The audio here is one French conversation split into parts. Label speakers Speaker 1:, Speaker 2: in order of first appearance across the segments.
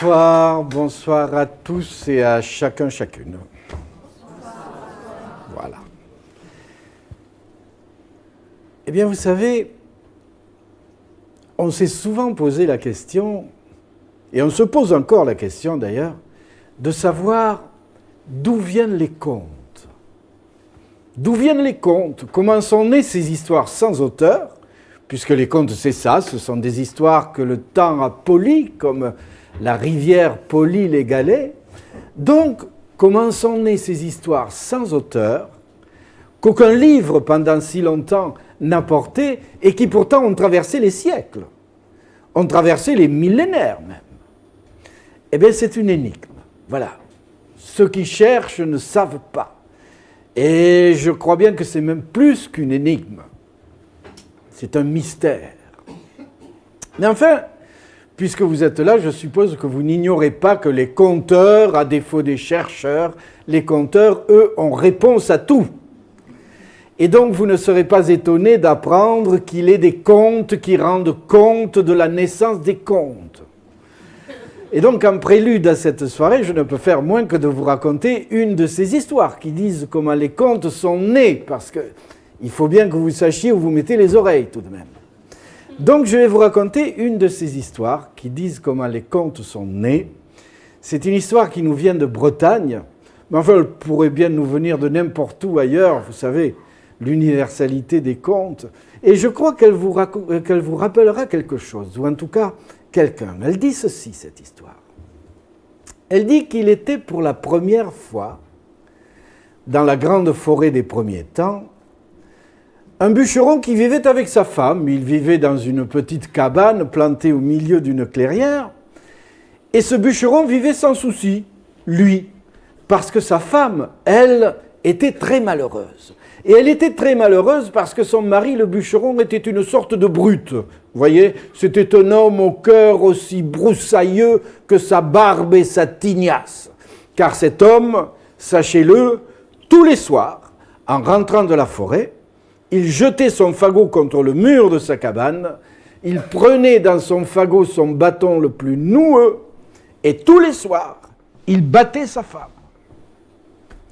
Speaker 1: bonsoir à tous et à chacun, chacune. Voilà. Eh bien, vous savez, on s'est souvent posé la question, et on se pose encore la question d'ailleurs, de savoir d'où viennent les contes. D'où viennent les contes? Comment sont nées ces histoires sans auteur? Puisque les contes, c'est ça, ce sont des histoires que le temps a polies, comme la rivière polit les galets. Donc, comment sont nées ces histoires sans auteur, qu'aucun livre pendant si longtemps n'a porté, et qui pourtant ont traversé les siècles, ont traversé les millénaires même? Eh bien, c'est une énigme. Voilà. Ceux qui cherchent ne savent pas. Et je crois bien que c'est même plus qu'une énigme. C'est un mystère. Mais enfin, puisque vous êtes là, je suppose que vous n'ignorez pas que les conteurs, à défaut des chercheurs, les conteurs, eux, ont réponse à tout. Et donc, vous ne serez pas étonné d'apprendre qu'il est des contes qui rendent compte de la naissance des contes. Et donc, en prélude à cette soirée, je ne peux faire moins que de vous raconter une de ces histoires qui disent comment les contes sont nés, parce qu'il faut bien que vous sachiez où vous mettez les oreilles, tout de même. Donc, je vais vous raconter une de ces histoires qui disent comment les contes sont nés. C'est une histoire qui nous vient de Bretagne, mais enfin, elle pourrait bien nous venir de n'importe où ailleurs, vous savez, l'universalité des contes. Et je crois qu'elle vous rappellera quelque chose, ou en tout cas, quelqu'un. Elle dit ceci, cette histoire. Elle dit qu'il était pour la première fois, dans la grande forêt des premiers temps, un bûcheron qui vivait avec sa femme. Il vivait dans une petite cabane plantée au milieu d'une clairière. Et ce bûcheron vivait sans souci, lui, parce que sa femme, elle, était très malheureuse. Et elle était très malheureuse parce que son mari, le bûcheron, était une sorte de brute. Vous voyez, c'était un homme au cœur aussi broussailleux que sa barbe et sa tignasse. Car cet homme, sachez-le, tous les soirs, en rentrant de la forêt, il jetait son fagot contre le mur de sa cabane, il prenait dans son fagot son bâton le plus noueux, et tous les soirs, il battait sa femme.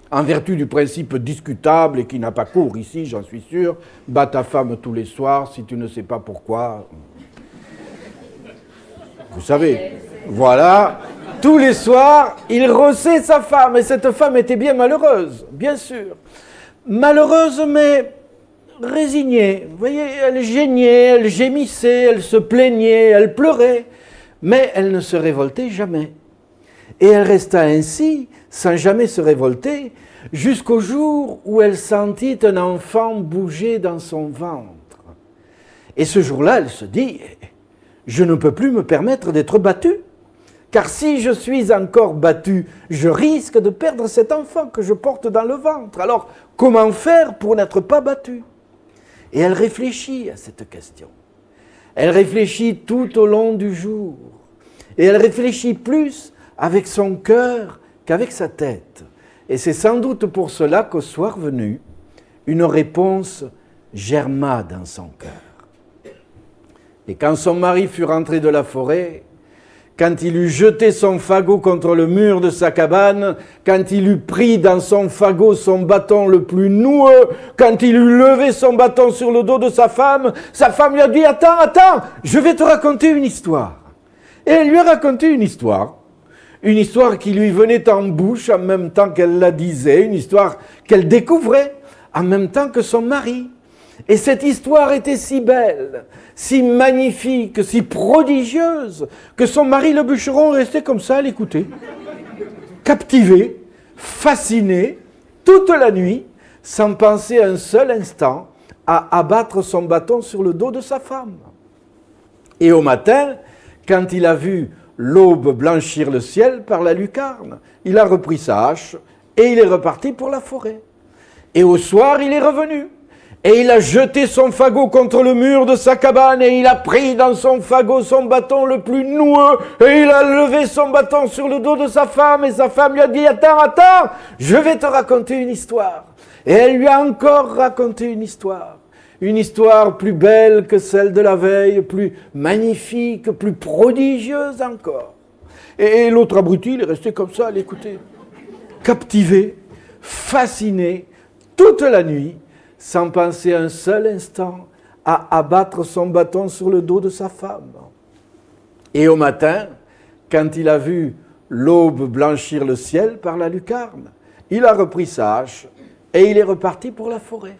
Speaker 1: En vertu du principe discutable et qui n'a pas cours ici, j'en suis sûr, bats ta femme tous les soirs si tu ne sais pas pourquoi. Vous savez, voilà, tous les soirs, il rossait sa femme, et cette femme était bien malheureuse, bien sûr. Malheureuse, mais résignée. Vous voyez, elle geignait, elle gémissait, elle se plaignait, elle pleurait, mais elle ne se révoltait jamais. Et elle resta ainsi, sans jamais se révolter, jusqu'au jour où elle sentit un enfant bouger dans son ventre. Et ce jour-là, elle se dit, je ne peux plus me permettre d'être battue, car si je suis encore battue, je risque de perdre cet enfant que je porte dans le ventre. Alors, comment faire pour n'être pas battue? Et elle réfléchit à cette question. Elle réfléchit tout au long du jour. Et elle réfléchit plus avec son cœur qu'avec sa tête. Et c'est sans doute pour cela qu'au soir venu, une réponse germa dans son cœur. Et quand son mari fut rentré de la forêt, quand il eut jeté son fagot contre le mur de sa cabane, quand il eut pris dans son fagot son bâton le plus noueux, quand il eut levé son bâton sur le dos de sa femme lui a dit « Attends, je vais te raconter une histoire. » Et elle lui a raconté une histoire qui lui venait en bouche en même temps qu'elle la disait, une histoire qu'elle découvrait en même temps que son mari. Et cette histoire était si belle, si magnifique, si prodigieuse, que son mari le bûcheron restait comme ça à l'écouter, captivé, fasciné, toute la nuit, sans penser un seul instant à abattre son bâton sur le dos de sa femme. Et au matin, quand il a vu l'aube blanchir le ciel par la lucarne, il a repris sa hache et il est reparti pour la forêt. Et au soir, il est revenu. Et il a jeté son fagot contre le mur de sa cabane et il a pris dans son fagot son bâton le plus noueux et il a levé son bâton sur le dos de sa femme et sa femme lui a dit « Attends, je vais te raconter une histoire. » Et elle lui a encore raconté une histoire plus belle que celle de la veille, plus magnifique, plus prodigieuse encore. Et l'autre abruti, il est resté comme ça à l'écouter. Captivé, fasciné, toute la nuit, sans penser un seul instant à abattre son bâton sur le dos de sa femme. Et au matin, quand il a vu l'aube blanchir le ciel par la lucarne, il a repris sa hache et il est reparti pour la forêt.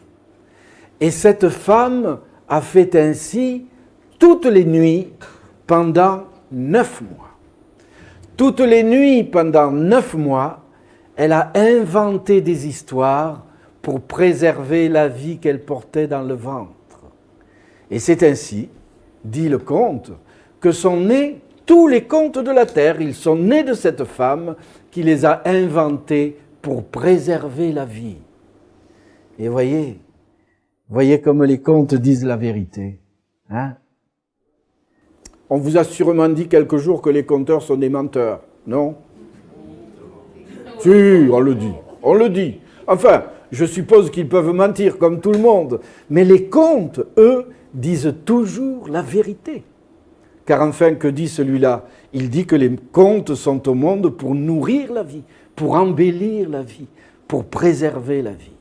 Speaker 1: Et cette femme a fait ainsi toutes les nuits pendant 9 mois. Toutes les nuits pendant 9 mois, elle a inventé des histoires pour préserver la vie qu'elle portait dans le ventre. Et c'est ainsi, dit le conte, que sont nés tous les contes de la terre. Ils sont nés de cette femme qui les a inventés pour préserver la vie. Et voyez comme les contes disent la vérité. Hein? On vous a sûrement dit quelques jours que les conteurs sont des menteurs, non? Si, on le dit. Enfin, je suppose qu'ils peuvent mentir comme tout le monde, mais les contes, eux, disent toujours la vérité. Car enfin, que dit celui-là? Il dit que les contes sont au monde pour nourrir la vie, pour embellir la vie, pour préserver la vie.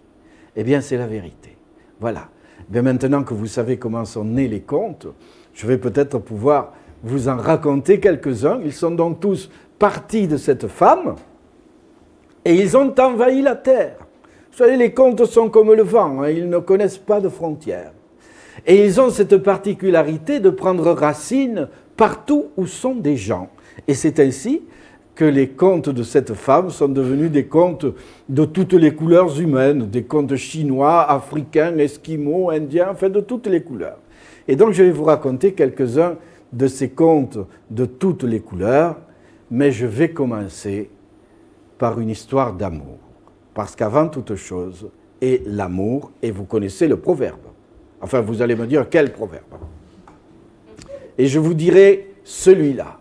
Speaker 1: Eh bien, c'est la vérité. Voilà. Eh bien, maintenant que vous savez comment sont nés les contes, je vais peut-être pouvoir vous en raconter quelques-uns. Ils sont donc tous partis de cette femme et ils ont envahi la terre. Vous savez, les contes sont comme le vent, hein, ils ne connaissent pas de frontières. Et ils ont cette particularité de prendre racine partout où sont des gens. Et c'est ainsi que les contes de cette femme sont devenus des contes de toutes les couleurs humaines, des contes chinois, africains, esquimaux, indiens, enfin de toutes les couleurs. Et donc je vais vous raconter quelques-uns de ces contes de toutes les couleurs, mais je vais commencer par une histoire d'amour. Parce qu'avant toute chose est l'amour, et vous connaissez le proverbe. Enfin, vous allez me dire quel proverbe. Et je vous dirai celui-là.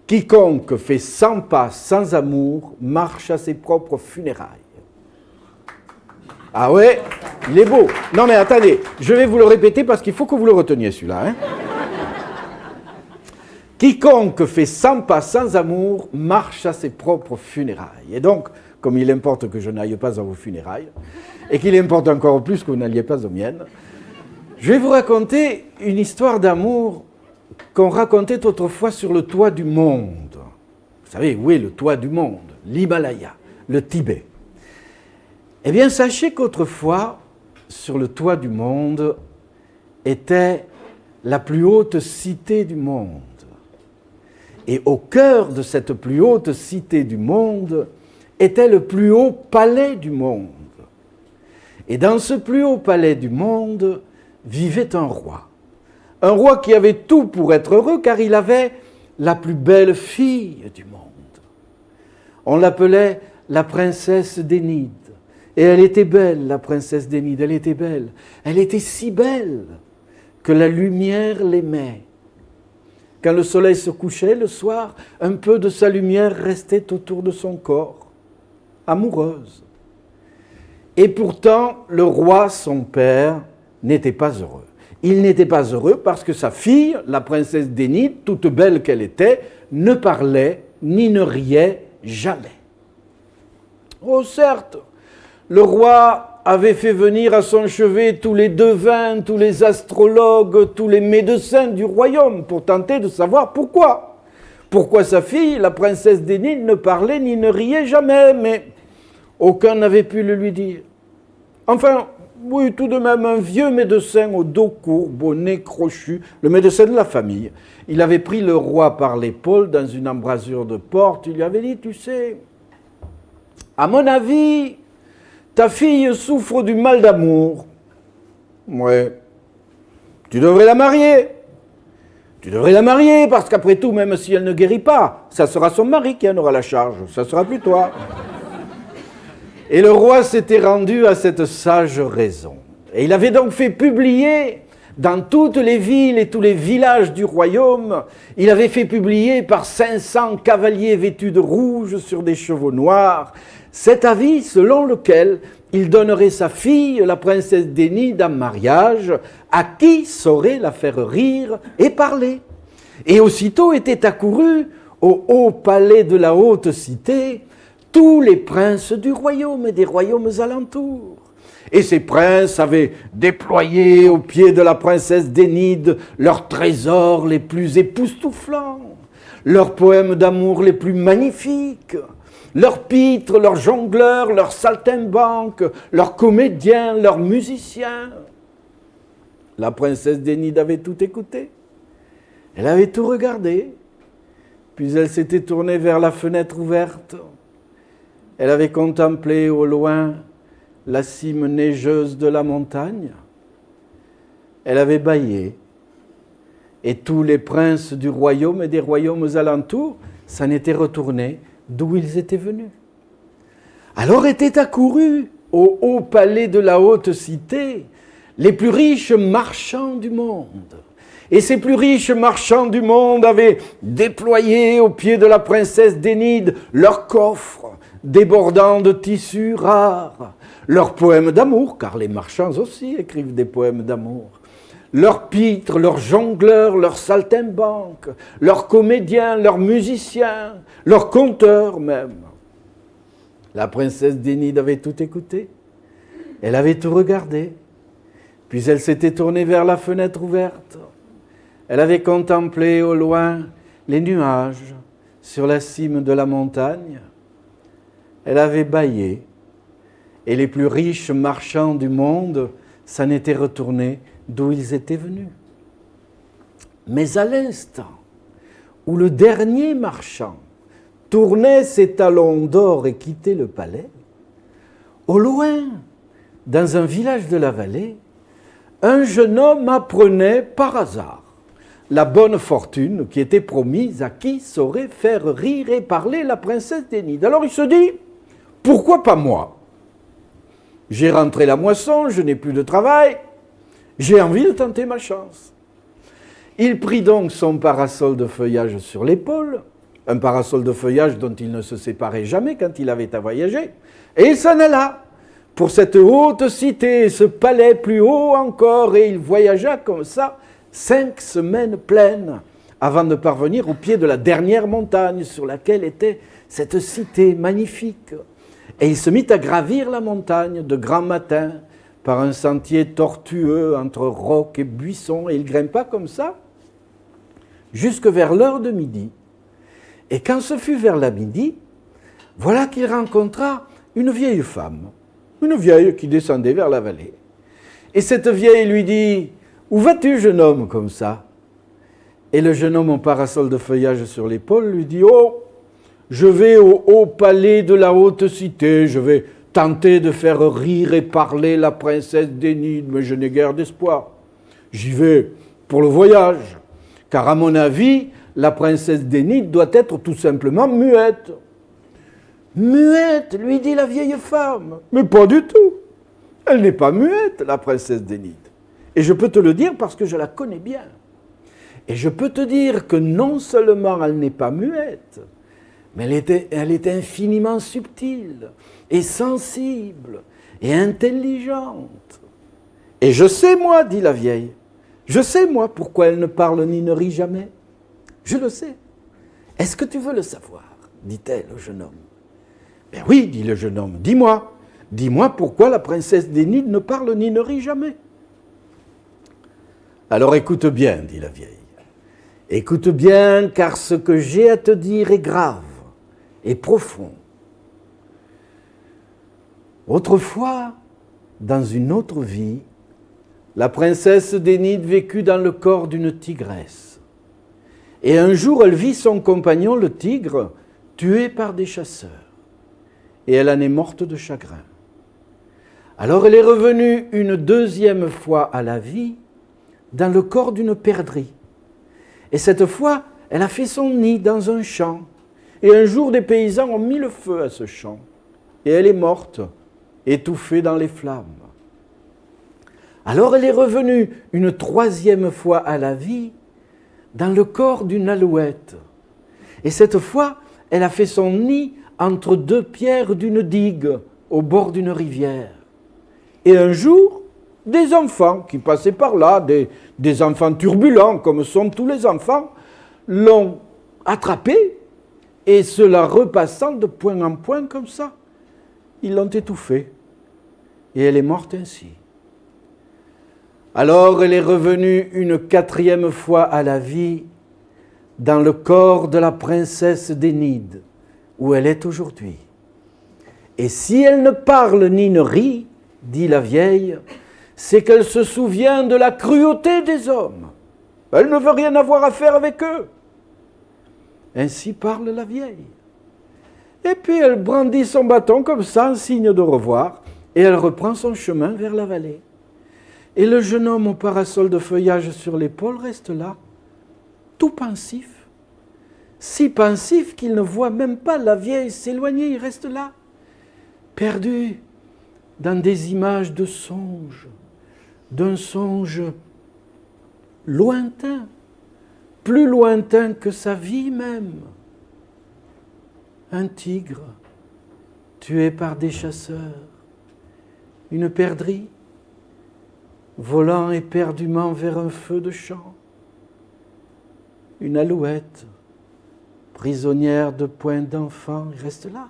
Speaker 1: Quiconque fait 100 pas sans amour marche à ses propres funérailles. Ah ouais, il est beau. Non mais attendez, je vais vous le répéter parce qu'il faut que vous le reteniez celui-là. Hein. Quiconque fait 100 pas sans amour marche à ses propres funérailles. Et donc, comme il importe que je n'aille pas à vos funérailles, et qu'il importe encore plus que vous n'alliez pas aux miennes, je vais vous raconter une histoire d'amour qu'on racontait autrefois sur le toit du monde. Vous savez, où est le toit du monde? L'Himalaya, le Tibet. Eh bien, sachez qu'autrefois, sur le toit du monde, était la plus haute cité du monde. Et au cœur de cette plus haute cité du monde était le plus haut palais du monde. Et dans ce plus haut palais du monde vivait un roi qui avait tout pour être heureux car il avait la plus belle fille du monde. On l'appelait la princesse d'Énide. Et elle était belle, la princesse d'Énide, elle était belle. Elle était si belle que la lumière l'aimait. Quand le soleil se couchait le soir, un peu de sa lumière restait autour de son corps, amoureuse. Et pourtant, le roi, son père, n'était pas heureux. Il n'était pas heureux parce que sa fille, la princesse d'Énide, toute belle qu'elle était, ne parlait ni ne riait jamais. Oh certes, le roi avait fait venir à son chevet tous les devins, tous les astrologues, tous les médecins du royaume pour tenter de savoir pourquoi. Pourquoi sa fille, la princesse d'Énide, ne parlait ni ne riait jamais, mais aucun n'avait pu le lui dire. Enfin, oui, tout de même, un vieux médecin au dos court, au nez crochu, le médecin de la famille, il avait pris le roi par l'épaule dans une embrasure de porte, il lui avait dit, tu sais, à mon avis, ta fille souffre du mal d'amour. Ouais. Tu devrais la marier. Tu devrais la marier parce qu'après tout, même si elle ne guérit pas, ça sera son mari qui en aura la charge. Ça sera plus toi. Et le roi s'était rendu à cette sage raison. Et il avait donc fait publier dans toutes les villes et tous les villages du royaume, il avait fait publier par 500 cavaliers vêtus de rouge sur des chevaux noirs, cet avis selon lequel il donnerait sa fille, la princesse d'Énide, en mariage, à qui saurait la faire rire et parler. Et aussitôt était accouru au haut palais de la haute cité tous les princes du royaume et des royaumes alentours. Et ces princes avaient déployé aux pieds de la princesse d'Énide leurs trésors les plus époustouflants, leurs poèmes d'amour les plus magnifiques, leurs pitres, leurs jongleurs, leurs saltimbanques, leurs comédiens, leurs musiciens. La princesse d'Énide avait tout écouté, elle avait tout regardé, puis elle s'était tournée vers la fenêtre ouverte. Elle avait contemplé au loin la cime neigeuse de la montagne. Elle avait bâillé. Et tous les princes du royaume et des royaumes alentours s'en étaient retournés d'où ils étaient venus. Alors étaient accourus au haut palais de la haute cité les plus riches marchands du monde. Et ces plus riches marchands du monde avaient déployé aux pieds de la princesse d'Énide leurs coffres débordant de tissus rares, leurs poèmes d'amour, car les marchands aussi écrivent des poèmes d'amour, leurs pitres, leurs jongleurs, leurs saltimbanques, leurs comédiens, leurs musiciens, leurs conteurs même. La princesse d'Énide avait tout écouté, elle avait tout regardé, puis elle s'était tournée vers la fenêtre ouverte. Elle avait contemplé au loin les nuages sur la cime de la montagne. Elle avait bâillé, et les plus riches marchands du monde s'en étaient retournés d'où ils étaient venus. Mais à l'instant où le dernier marchand tournait ses talons d'or et quittait le palais, au loin, dans un village de la vallée, un jeune homme apprenait par hasard la bonne fortune qui était promise à qui saurait faire rire et parler la princesse d'Énide. Alors il se dit, pourquoi pas moi? J'ai rentré la moisson, je n'ai plus de travail, j'ai envie de tenter ma chance. Il prit donc son parasol de feuillage sur l'épaule, un parasol de feuillage dont il ne se séparait jamais quand il avait à voyager, et il s'en alla pour cette haute cité, ce palais plus haut encore, et il voyagea comme ça 5 semaines pleines avant de parvenir au pied de la dernière montagne sur laquelle était cette cité magnifique. Et il se mit à gravir la montagne de grand matin par un sentier tortueux entre rocs et buissons, et il grimpa comme ça jusque vers l'heure de midi. Et quand ce fut vers la midi, voilà qu'il rencontra une vieille femme, une vieille qui descendait vers la vallée. Et cette vieille lui dit, « Où vas-tu, jeune homme, comme ça ?» Et le jeune homme, en parasol de feuillage sur l'épaule, lui dit, « Oh, je vais au haut palais de la haute cité, je vais tenter de faire rire et parler la princesse d'Énide, mais je n'ai guère d'espoir. J'y vais pour le voyage, car à mon avis, la princesse d'Énide doit être tout simplement muette. » « Muette, lui dit la vieille femme. Mais pas du tout. Elle n'est pas muette, la princesse d'Énide. Et je peux te le dire parce que je la connais bien. Et je peux te dire que non seulement elle n'est pas muette, mais elle est infiniment subtile et sensible et intelligente. Et je sais, moi, dit la vieille, je sais, moi, pourquoi elle ne parle ni ne rit jamais. Je le sais. Est-ce que tu veux le savoir, dit-elle au jeune homme. Ben oui, dit le jeune homme, dis-moi pourquoi la princesse d'Énide ne parle ni ne rit jamais. Alors écoute bien, dit la vieille. Écoute bien, car ce que j'ai à te dire est grave et profond. Autrefois, dans une autre vie, la princesse d'Énide vécut dans le corps d'une tigresse. Et un jour, elle vit son compagnon, le tigre, tué par des chasseurs. Et elle en est morte de chagrin. Alors elle est revenue une deuxième fois à la vie dans le corps d'une perdrix. Et cette fois, elle a fait son nid dans un champ. Et un jour, des paysans ont mis le feu à ce champ. Et elle est morte, étouffée dans les flammes. Alors elle est revenue une troisième fois à la vie dans le corps d'une alouette. Et cette fois, elle a fait son nid entre 2 pierres d'une digue au bord d'une rivière. Et un jour, des enfants qui passaient par là, des enfants turbulents comme sont tous les enfants, l'ont attrapée et se la repassant de point en point comme ça. Ils l'ont étouffée, et elle est morte ainsi. Alors elle est revenue une 4e fois à la vie dans le corps de la princesse d'Énide, où elle est aujourd'hui. Et si elle ne parle ni ne rit, dit la vieille, c'est qu'elle se souvient de la cruauté des hommes. Elle ne veut rien avoir à faire avec eux. Ainsi parle la vieille. Et puis elle brandit son bâton comme ça, en signe de revoir, et elle reprend son chemin vers la vallée. Et le jeune homme au parasol de feuillage sur l'épaule reste là, tout pensif, si pensif qu'il ne voit même pas la vieille s'éloigner, il reste là, perdu dans des images de songe, d'un songe lointain, plus lointain que sa vie même. Un tigre tué par des chasseurs, une perdrix volant éperdument vers un feu de champ, une alouette prisonnière de poings d'enfants, il reste là,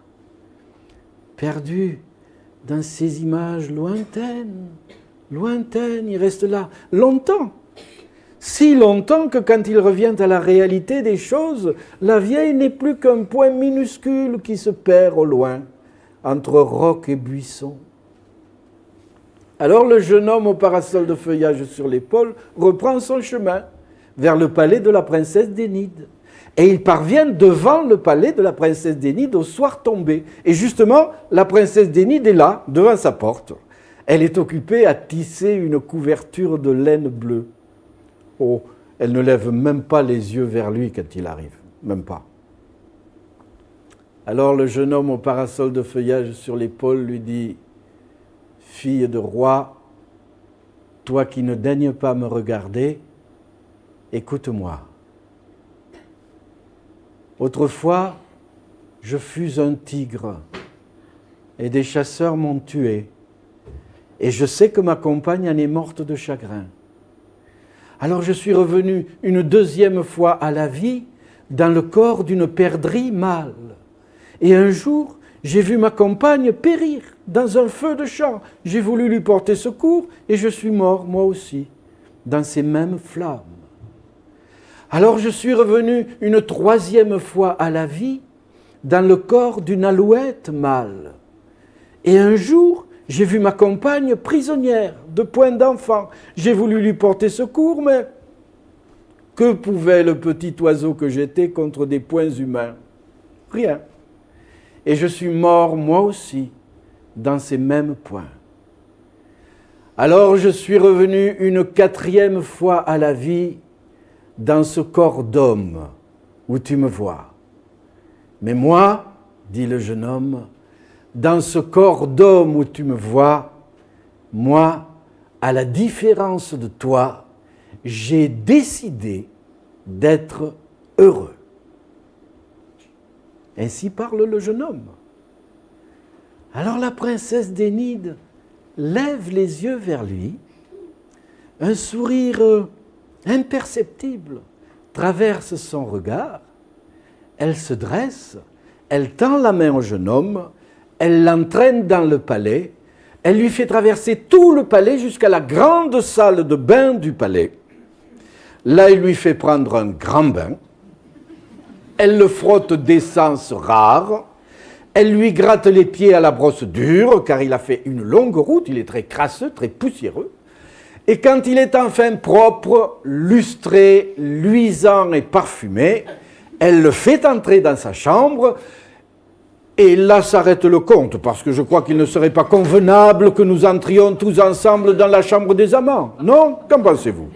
Speaker 1: perdu dans ces images lointaines, il reste là longtemps, si longtemps que quand il revient à la réalité des choses, la vieille n'est plus qu'un point minuscule qui se perd au loin, entre rocs et buissons. Alors le jeune homme au parasol de feuillage sur l'épaule reprend son chemin vers le palais de la princesse d'Énide. Et il parvient devant le palais de la princesse d'Énide au soir tombé. Et justement, la princesse d'Énide est là, devant sa porte. Elle est occupée à tisser une couverture de laine bleue. Oh, elle ne lève même pas les yeux vers lui quand il arrive, même pas. Alors le jeune homme au parasol de feuillage sur l'épaule lui dit « Fille de roi, toi qui ne daignes pas me regarder, écoute-moi. Autrefois, je fus un tigre et des chasseurs m'ont tué. Et je sais que ma compagne en est morte de chagrin. Alors je suis revenu une 2e fois à la vie dans le corps d'une perdrix mâle. Et un jour, j'ai vu ma compagne périr dans un feu de champ. J'ai voulu lui porter secours et je suis mort, moi aussi, dans ces mêmes flammes. Alors je suis revenu une 3e fois à la vie dans le corps d'une alouette mâle. Et un jour, j'ai vu ma compagne prisonnière de poings d'enfant. J'ai voulu lui porter secours, mais que pouvait le petit oiseau que j'étais contre des poings humains? Rien. Et je suis mort, moi aussi, dans ces mêmes poings. Alors je suis revenu une 4e fois à la vie dans ce corps d'homme où tu me vois. Mais moi, dit le jeune homme, dans ce corps d'homme où tu me vois, moi, à la différence de toi, j'ai décidé d'être heureux. Ainsi parle le jeune homme. Alors la princesse d'Énide lève les yeux vers lui, un sourire imperceptible traverse son regard, elle se dresse, elle tend la main au jeune homme, elle l'entraîne dans le palais, elle lui fait traverser tout le palais jusqu'à la grande salle de bain du palais. Là, il lui fait prendre un grand bain, elle le frotte d'essence rare, elle lui gratte les pieds à la brosse dure, car il a fait une longue route, il est très crasseux, très poussiéreux. Et quand il est enfin propre, lustré, luisant et parfumé, elle le fait entrer dans sa chambre, et là s'arrête le conte, parce que je crois qu'il ne serait pas convenable que nous entrions tous ensemble dans la chambre des amants. Non? Qu'en pensez-vous?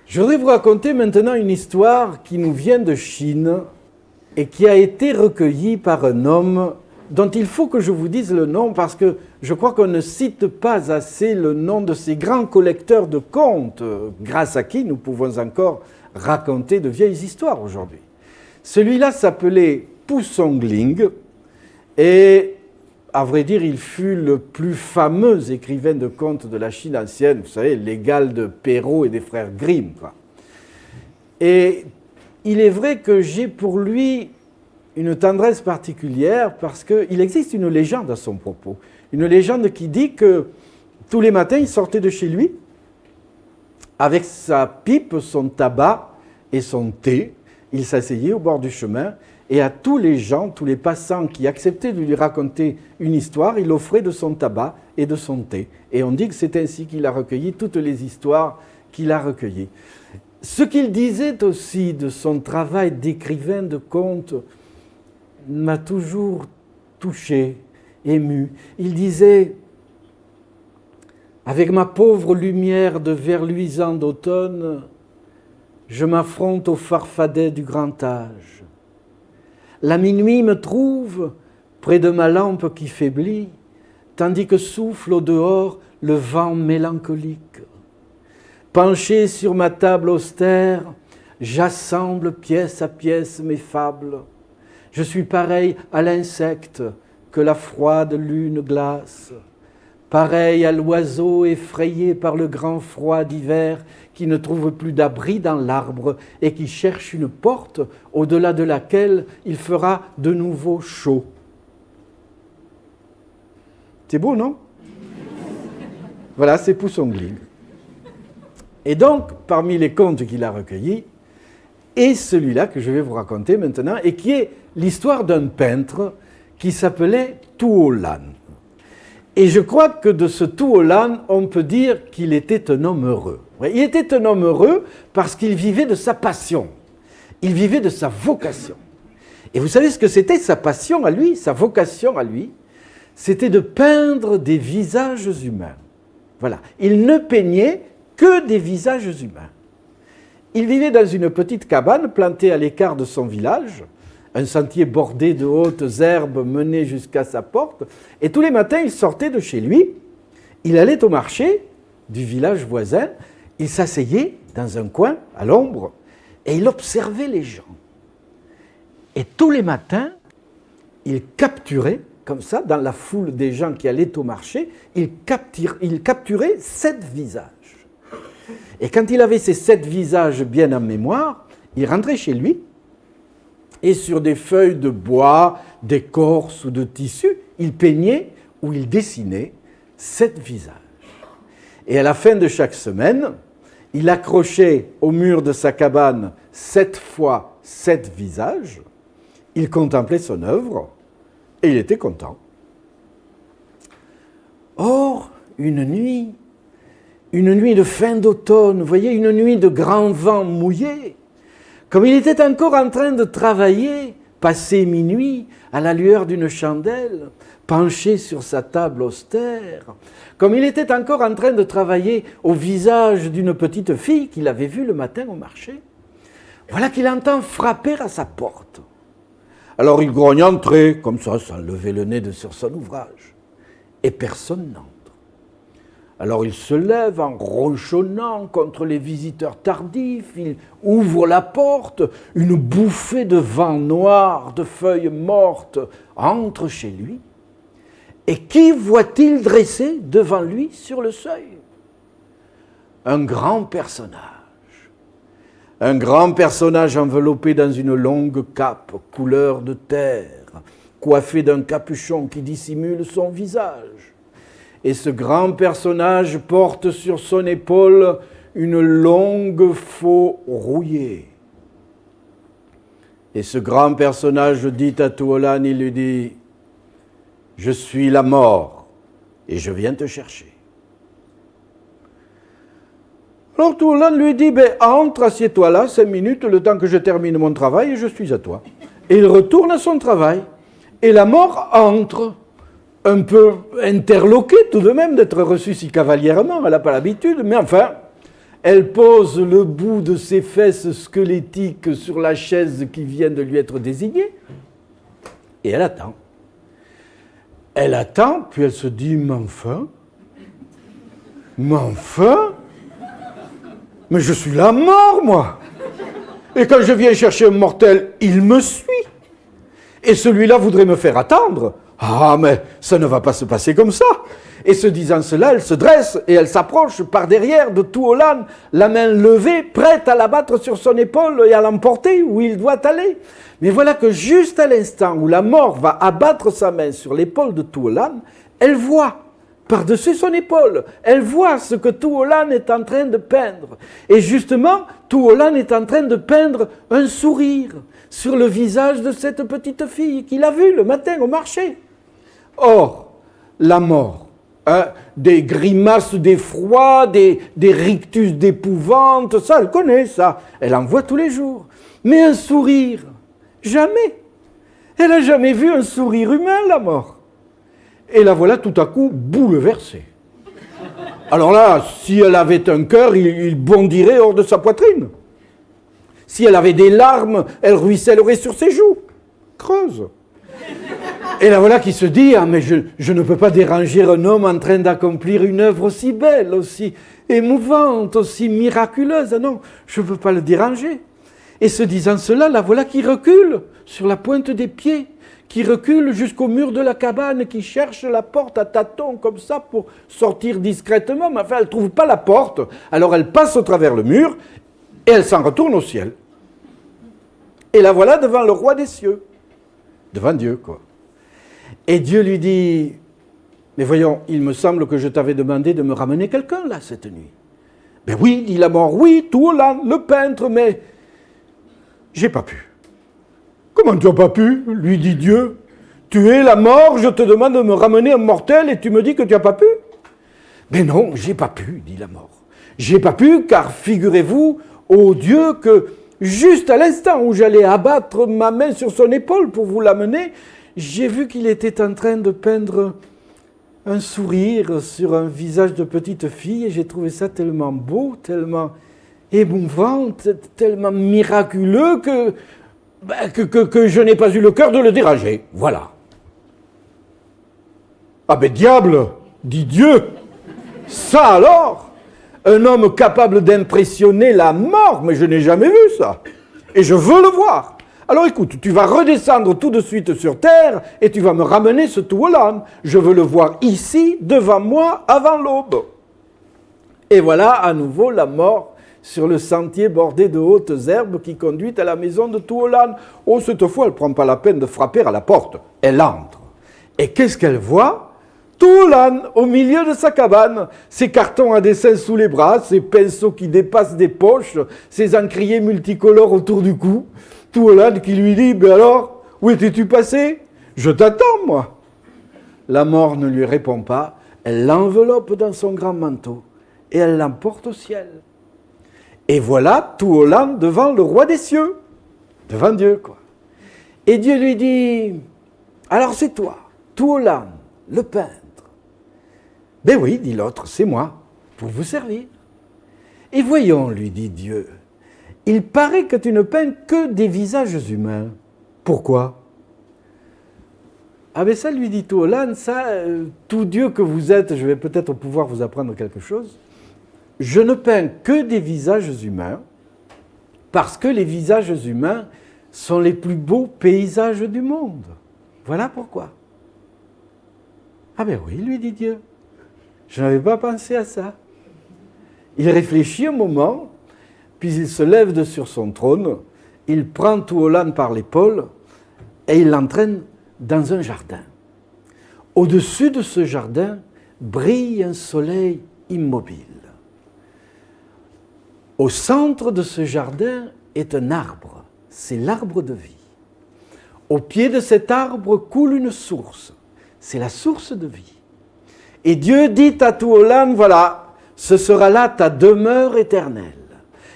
Speaker 1: Je voudrais vous raconter maintenant une histoire qui nous vient de Chine et qui a été recueillie par un homme dont il faut que je vous dise le nom parce que je crois qu'on ne cite pas assez le nom de ces grands collecteurs de contes, grâce à qui nous pouvons encore raconter de vieilles histoires aujourd'hui. Celui-là s'appelait Pu Songling Et, à vrai dire, il fut le plus fameux écrivain de contes de la Chine ancienne, vous savez, l'égal de Perrault et des frères Grimm, quoi. Et il est vrai que j'ai pour lui une tendresse particulière parce qu'il existe une légende à son propos. Une légende qui dit que tous les matins, il sortait de chez lui avec sa pipe, son tabac et son thé. Il s'asseyait au bord du chemin et à tous les gens, tous les passants qui acceptaient de lui raconter une histoire, il offrait de son tabac et de son thé. Et on dit que c'est ainsi qu'il a recueilli toutes les histoires qu'il a recueillies. Ce qu'il disait aussi de son travail d'écrivain de contes m'a toujours touché, ému. Il disait « Avec ma pauvre lumière de verre luisant d'automne, je m'affronte au farfadet du grand âge. La minuit me trouve près de ma lampe qui faiblit, tandis que souffle au dehors le vent mélancolique. Penché sur ma table austère, j'assemble pièce à pièce mes fables. Je suis pareil à l'insecte que la froide lune glace, pareil à l'oiseau effrayé par le grand froid d'hiver qui ne trouve plus d'abri dans l'arbre et qui cherche une porte au-delà de laquelle il fera de nouveau chaud. » C'est beau, non? Voilà, c'est Poussongling. Et donc, parmi les contes qu'il a recueillis, est celui-là que je vais vous raconter maintenant, et qui est l'histoire d'un peintre qui s'appelait Tuo Lan. Et je crois que de ce Tuo Lan, on peut dire qu'il était un homme heureux. Il était un homme heureux parce qu'il vivait de sa passion. Il vivait de sa vocation. Et vous savez ce que c'était sa passion à lui, sa vocation à lui? C'était de peindre des visages humains. Voilà. Il ne peignait que des visages humains. Il vivait dans une petite cabane plantée à l'écart de son village. Un sentier bordé de hautes herbes menait jusqu'à sa porte. Et tous les matins, il sortait de chez lui. Il allait au marché du village voisin. Il s'asseyait dans un coin, à l'ombre, et il observait les gens. Et tous les matins, il capturait, comme ça, dans la foule des gens qui allaient au marché, il capturait 7 visages. Et quand il avait ces 7 visages bien en mémoire, il rentrait chez lui, et sur des feuilles de bois, d'écorce ou de tissu, il peignait ou il dessinait 7 visages. Et à la fin de chaque semaine, il accrochait au mur de sa cabane 7 fois 7 visages, il contemplait son œuvre, et il était content. Or, une nuit de fin d'automne, vous voyez, une nuit de grand vent mouillé, comme il était encore en train de travailler, passé minuit, à la lueur d'une chandelle, penché sur sa table austère, comme il était encore en train de travailler au visage d'une petite fille qu'il avait vue le matin au marché, voilà qu'il entend frapper à sa porte. Alors il grogne entrer, comme ça, sans lever le nez sur son ouvrage, et personne n'entre. Alors il se lève en ronchonnant contre les visiteurs tardifs, il ouvre la porte, une bouffée de vent noir, de feuilles mortes, entre chez lui. Et qui voit-il dressé devant lui sur le seuil? Un grand personnage enveloppé dans une longue cape couleur de terre, coiffé d'un capuchon qui dissimule son visage. Et ce grand personnage porte sur son épaule une longue faux rouillée. Et ce grand personnage dit à Tuo Lan, il lui dit « Je suis la mort et je viens te chercher. » Alors Tuo Lan lui dit « Entre, assieds-toi là 5 minutes, le temps que je termine mon travail et je suis à toi. » Et il retourne à son travail. Et la mort entre, un peu interloquée tout de même d'être reçue si cavalièrement, elle n'a pas l'habitude, mais enfin, elle pose le bout de ses fesses squelettiques sur la chaise qui vient de lui être désignée, et elle attend. Elle attend, puis elle se dit, mais enfin, mais je suis la mort, moi. Et quand je viens chercher un mortel, il me suit. Et celui-là voudrait me faire attendre. Ah, mais ça ne va pas se passer comme ça. Et se disant cela, elle se dresse et elle s'approche par derrière de Tout-Au-Lan, la main levée, prête à l'abattre sur son épaule et à l'emporter où il doit aller. Mais voilà que juste à l'instant où la mort va abattre sa main sur l'épaule de Tout-Au-Lan, elle voit par-dessus son épaule, elle voit ce que Tout-Au-Lan est en train de peindre. Et justement, Tout-Au-Lan est en train de peindre un sourire sur le visage de cette petite fille qu'il a vue le matin au marché. Or, la mort, des grimaces d'effroi, des rictus d'épouvante, ça, elle connaît ça. Elle en voit tous les jours. Mais un sourire, jamais. Elle n'a jamais vu un sourire humain, la mort. Et la voilà tout à coup bouleversée. Alors là, si elle avait un cœur, il bondirait hors de sa poitrine. Si elle avait des larmes, elle ruissellerait sur ses joues. Creuse. Et la voilà qui se dit, ah mais je ne peux pas déranger un homme en train d'accomplir une œuvre aussi belle, aussi émouvante, aussi miraculeuse. Non, je ne peux pas le déranger. Et se disant cela, la voilà qui recule sur la pointe des pieds, qui recule jusqu'au mur de la cabane, qui cherche la porte à tâtons comme ça pour sortir discrètement. Mais enfin, elle ne trouve pas la porte. Alors elle passe au travers le mur et elle s'en retourne au ciel. Et la voilà devant le roi des cieux. Devant Dieu, quoi. Et Dieu lui dit, mais voyons, il me semble que je t'avais demandé de me ramener quelqu'un là cette nuit. Ben oui, dit la mort, oui, Tout-Au-Lan, le peintre, mais j'ai pas pu. Comment tu n'as pas pu, lui dit Dieu. Tu es la mort, je te demande de me ramener un mortel et tu me dis que tu n'as pas pu. Mais non, j'ai pas pu, dit la mort. J'ai pas pu car figurez-vous, ô Dieu, que juste à l'instant où j'allais abattre ma main sur son épaule pour vous l'amener, j'ai vu qu'il était en train de peindre un sourire sur un visage de petite fille et j'ai trouvé ça tellement beau, tellement émouvant, tellement miraculeux que je n'ai pas eu le cœur de le déranger. Voilà. Ah ben diable, dit Dieu, ça alors, un homme capable d'impressionner la mort, mais je n'ai jamais vu ça. Et je veux le voir. Alors écoute, tu vas redescendre tout de suite sur terre et tu vas me ramener ce Tout-Au-Lan. Je veux le voir ici, devant moi, avant l'aube. Et voilà à nouveau la mort sur le sentier bordé de hautes herbes qui conduit à la maison de Tout-Au-Lan. Oh, cette fois, elle ne prend pas la peine de frapper à la porte. Elle entre. Et qu'est-ce qu'elle voit ? Tout-Au-Lan, au milieu de sa cabane, ses cartons à dessin sous les bras, ses pinceaux qui dépassent des poches, ses encriers multicolores autour du cou. Tout-Au-Lan qui lui dit « Ben alors, où étais-tu passé ? Je t'attends, moi !» La mort ne lui répond pas, elle l'enveloppe dans son grand manteau et elle l'emporte au ciel. Et voilà Tout-Au-Lan devant le roi des cieux, devant Dieu, quoi. Et Dieu lui dit « Alors c'est toi, Tout-Au-Lan, le peintre. » « Ben oui, dit l'autre, c'est moi, pour vous servir. » « Et voyons, lui dit Dieu, il paraît que tu ne peins que des visages humains. Pourquoi ? Ah ben ça, lui dit Tout-Au-Lan, ça, tout Dieu que vous êtes, je vais peut-être pouvoir vous apprendre quelque chose. Je ne peins que des visages humains parce que les visages humains sont les plus beaux paysages du monde. Voilà pourquoi. Ah ben oui, lui dit Dieu. Je n'avais pas pensé à ça. Il réfléchit un moment, puis il se lève de sur son trône, il prend Tout-Au-Lan par l'épaule et il l'entraîne dans un jardin. Au-dessus de ce jardin brille un soleil immobile. Au centre de ce jardin est un arbre, c'est l'arbre de vie. Au pied de cet arbre coule une source, c'est la source de vie. Et Dieu dit à Tout-Au-Lan, voilà, ce sera là ta demeure éternelle.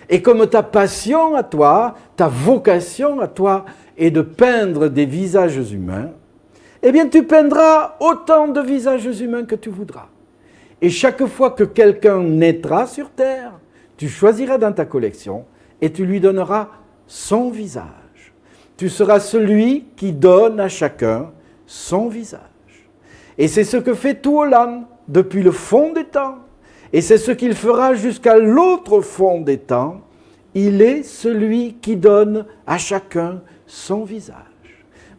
Speaker 1: Et comme ta passion à toi, ta vocation à toi est de peindre des visages humains, eh bien tu peindras autant de visages humains que tu voudras. Et chaque fois que quelqu'un naîtra sur terre, tu choisiras dans ta collection et tu lui donneras son visage. Tu seras celui qui donne à chacun son visage. Et c'est ce que fait Tout-Au-Lan depuis le fond des temps. Et c'est ce qu'il fera jusqu'à l'autre fond des temps. Il est celui qui donne à chacun son visage.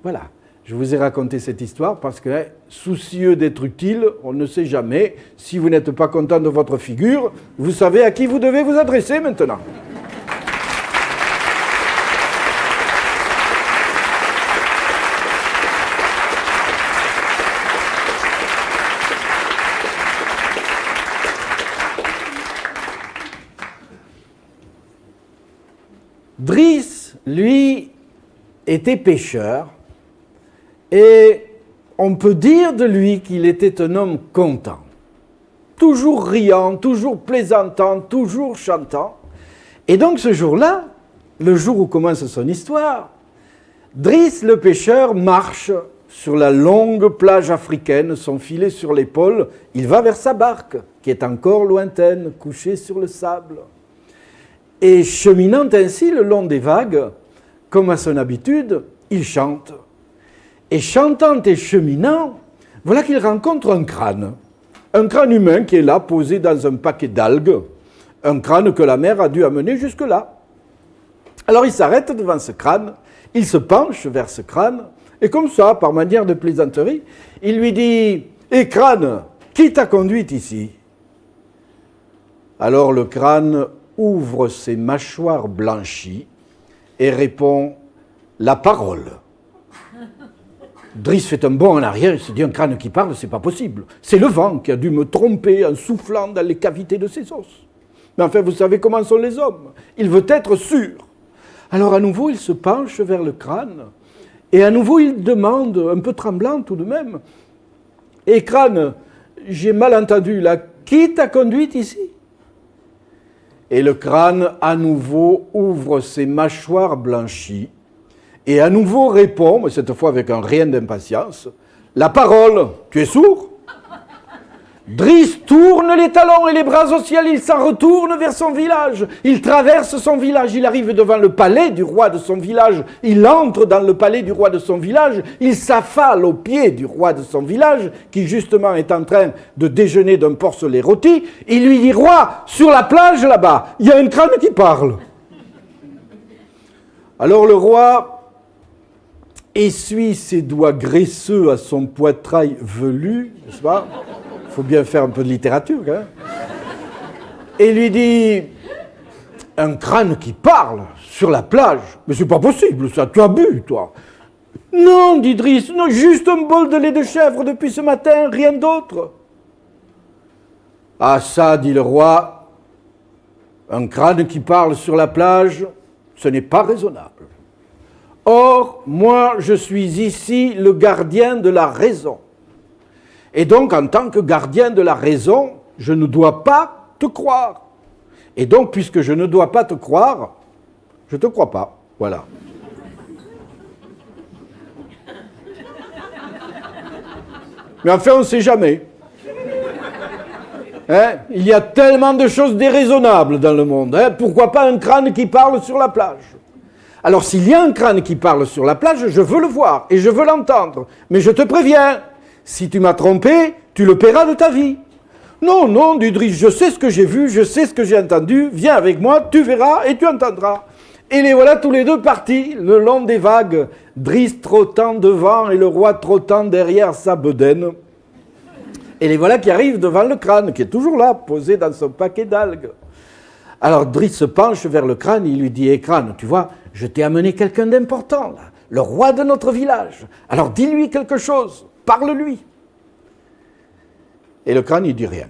Speaker 1: Voilà. Je vous ai raconté cette histoire parce que, soucieux d'être utile, on ne sait jamais. Si vous n'êtes pas content de votre figure, vous savez à qui vous devez vous adresser maintenant. Driss, lui, était pêcheur. Et on peut dire de lui qu'il était un homme content, toujours riant, toujours plaisantant, toujours chantant. Et donc ce jour-là, le jour où commence son histoire, Driss le pêcheur marche sur la longue plage africaine, son filet sur l'épaule. Il va vers sa barque, qui est encore lointaine, couchée sur le sable. Et cheminant ainsi le long des vagues, comme à son habitude, il chante. Et chantant et cheminant, voilà qu'il rencontre un crâne humain qui est là, posé dans un paquet d'algues, un crâne que la mer a dû amener jusque-là. Alors il s'arrête devant ce crâne, il se penche vers ce crâne, et comme ça, par manière de plaisanterie, il lui dit « Eh crâne, qui t'a conduit ici ?» Alors le crâne ouvre ses mâchoires blanchies et répond « La parole ». Driss fait un bond en arrière, il se dit, un crâne qui parle, c'est pas possible. C'est le vent qui a dû me tromper en soufflant dans les cavités de ses os. Mais enfin, vous savez comment sont les hommes. Il veut être sûr. Alors à nouveau, il se penche vers le crâne, et à nouveau, il demande, un peu tremblant tout de même, « Eh crâne, j'ai mal entendu, là, qui t'a conduit ici ?» Et le crâne, à nouveau, ouvre ses mâchoires blanchies, et à nouveau répond, mais cette fois avec un rien d'impatience, « La parole, tu es sourd ?» Driss tourne les talons et les bras au ciel, il s'en retourne vers son village. Il traverse son village, il arrive devant le palais du roi de son village. Il entre dans le palais du roi de son village, il s'affale aux pieds du roi de son village, qui justement est en train de déjeuner d'un porcelet rôti. Il lui dit, « Roi, sur la plage là-bas, il y a un crâne qui parle. » Alors le roi essuie ses doigts graisseux à son poitrail velu, n'est-ce pas ? Il faut bien faire un peu de littérature, hein ? Et lui dit, un crâne qui parle sur la plage, mais c'est pas possible ça, tu as bu, toi. Non, dit Driss, non, juste un bol de lait de chèvre depuis ce matin, rien d'autre. Ah ça, dit le roi, un crâne qui parle sur la plage, ce n'est pas raisonnable. Or, moi, je suis ici le gardien de la raison. Et donc, en tant que gardien de la raison, je ne dois pas te croire. Et donc, puisque je ne dois pas te croire, je ne te crois pas. Voilà. Mais enfin, on ne sait jamais. Hein? Il y a tellement de choses déraisonnables dans le monde. Hein? Pourquoi pas un crâne qui parle sur la plage ? Alors, s'il y a un crâne qui parle sur la plage, je veux le voir et je veux l'entendre. Mais je te préviens, si tu m'as trompé, tu le paieras de ta vie. Non, non, dit Driss, je sais ce que j'ai vu, je sais ce que j'ai entendu, viens avec moi, tu verras et tu entendras. Et les voilà tous les deux partis, le long des vagues, Driss trottant devant et le roi trottant derrière sa bedaine. Et les voilà qui arrivent devant le crâne, qui est toujours là, posé dans son paquet d'algues. Alors Driss se penche vers le crâne, il lui dit, hé crâne, tu vois, je t'ai amené quelqu'un d'important, là, le roi de notre village. Alors dis-lui quelque chose, parle-lui. Et le crâne, il dit rien.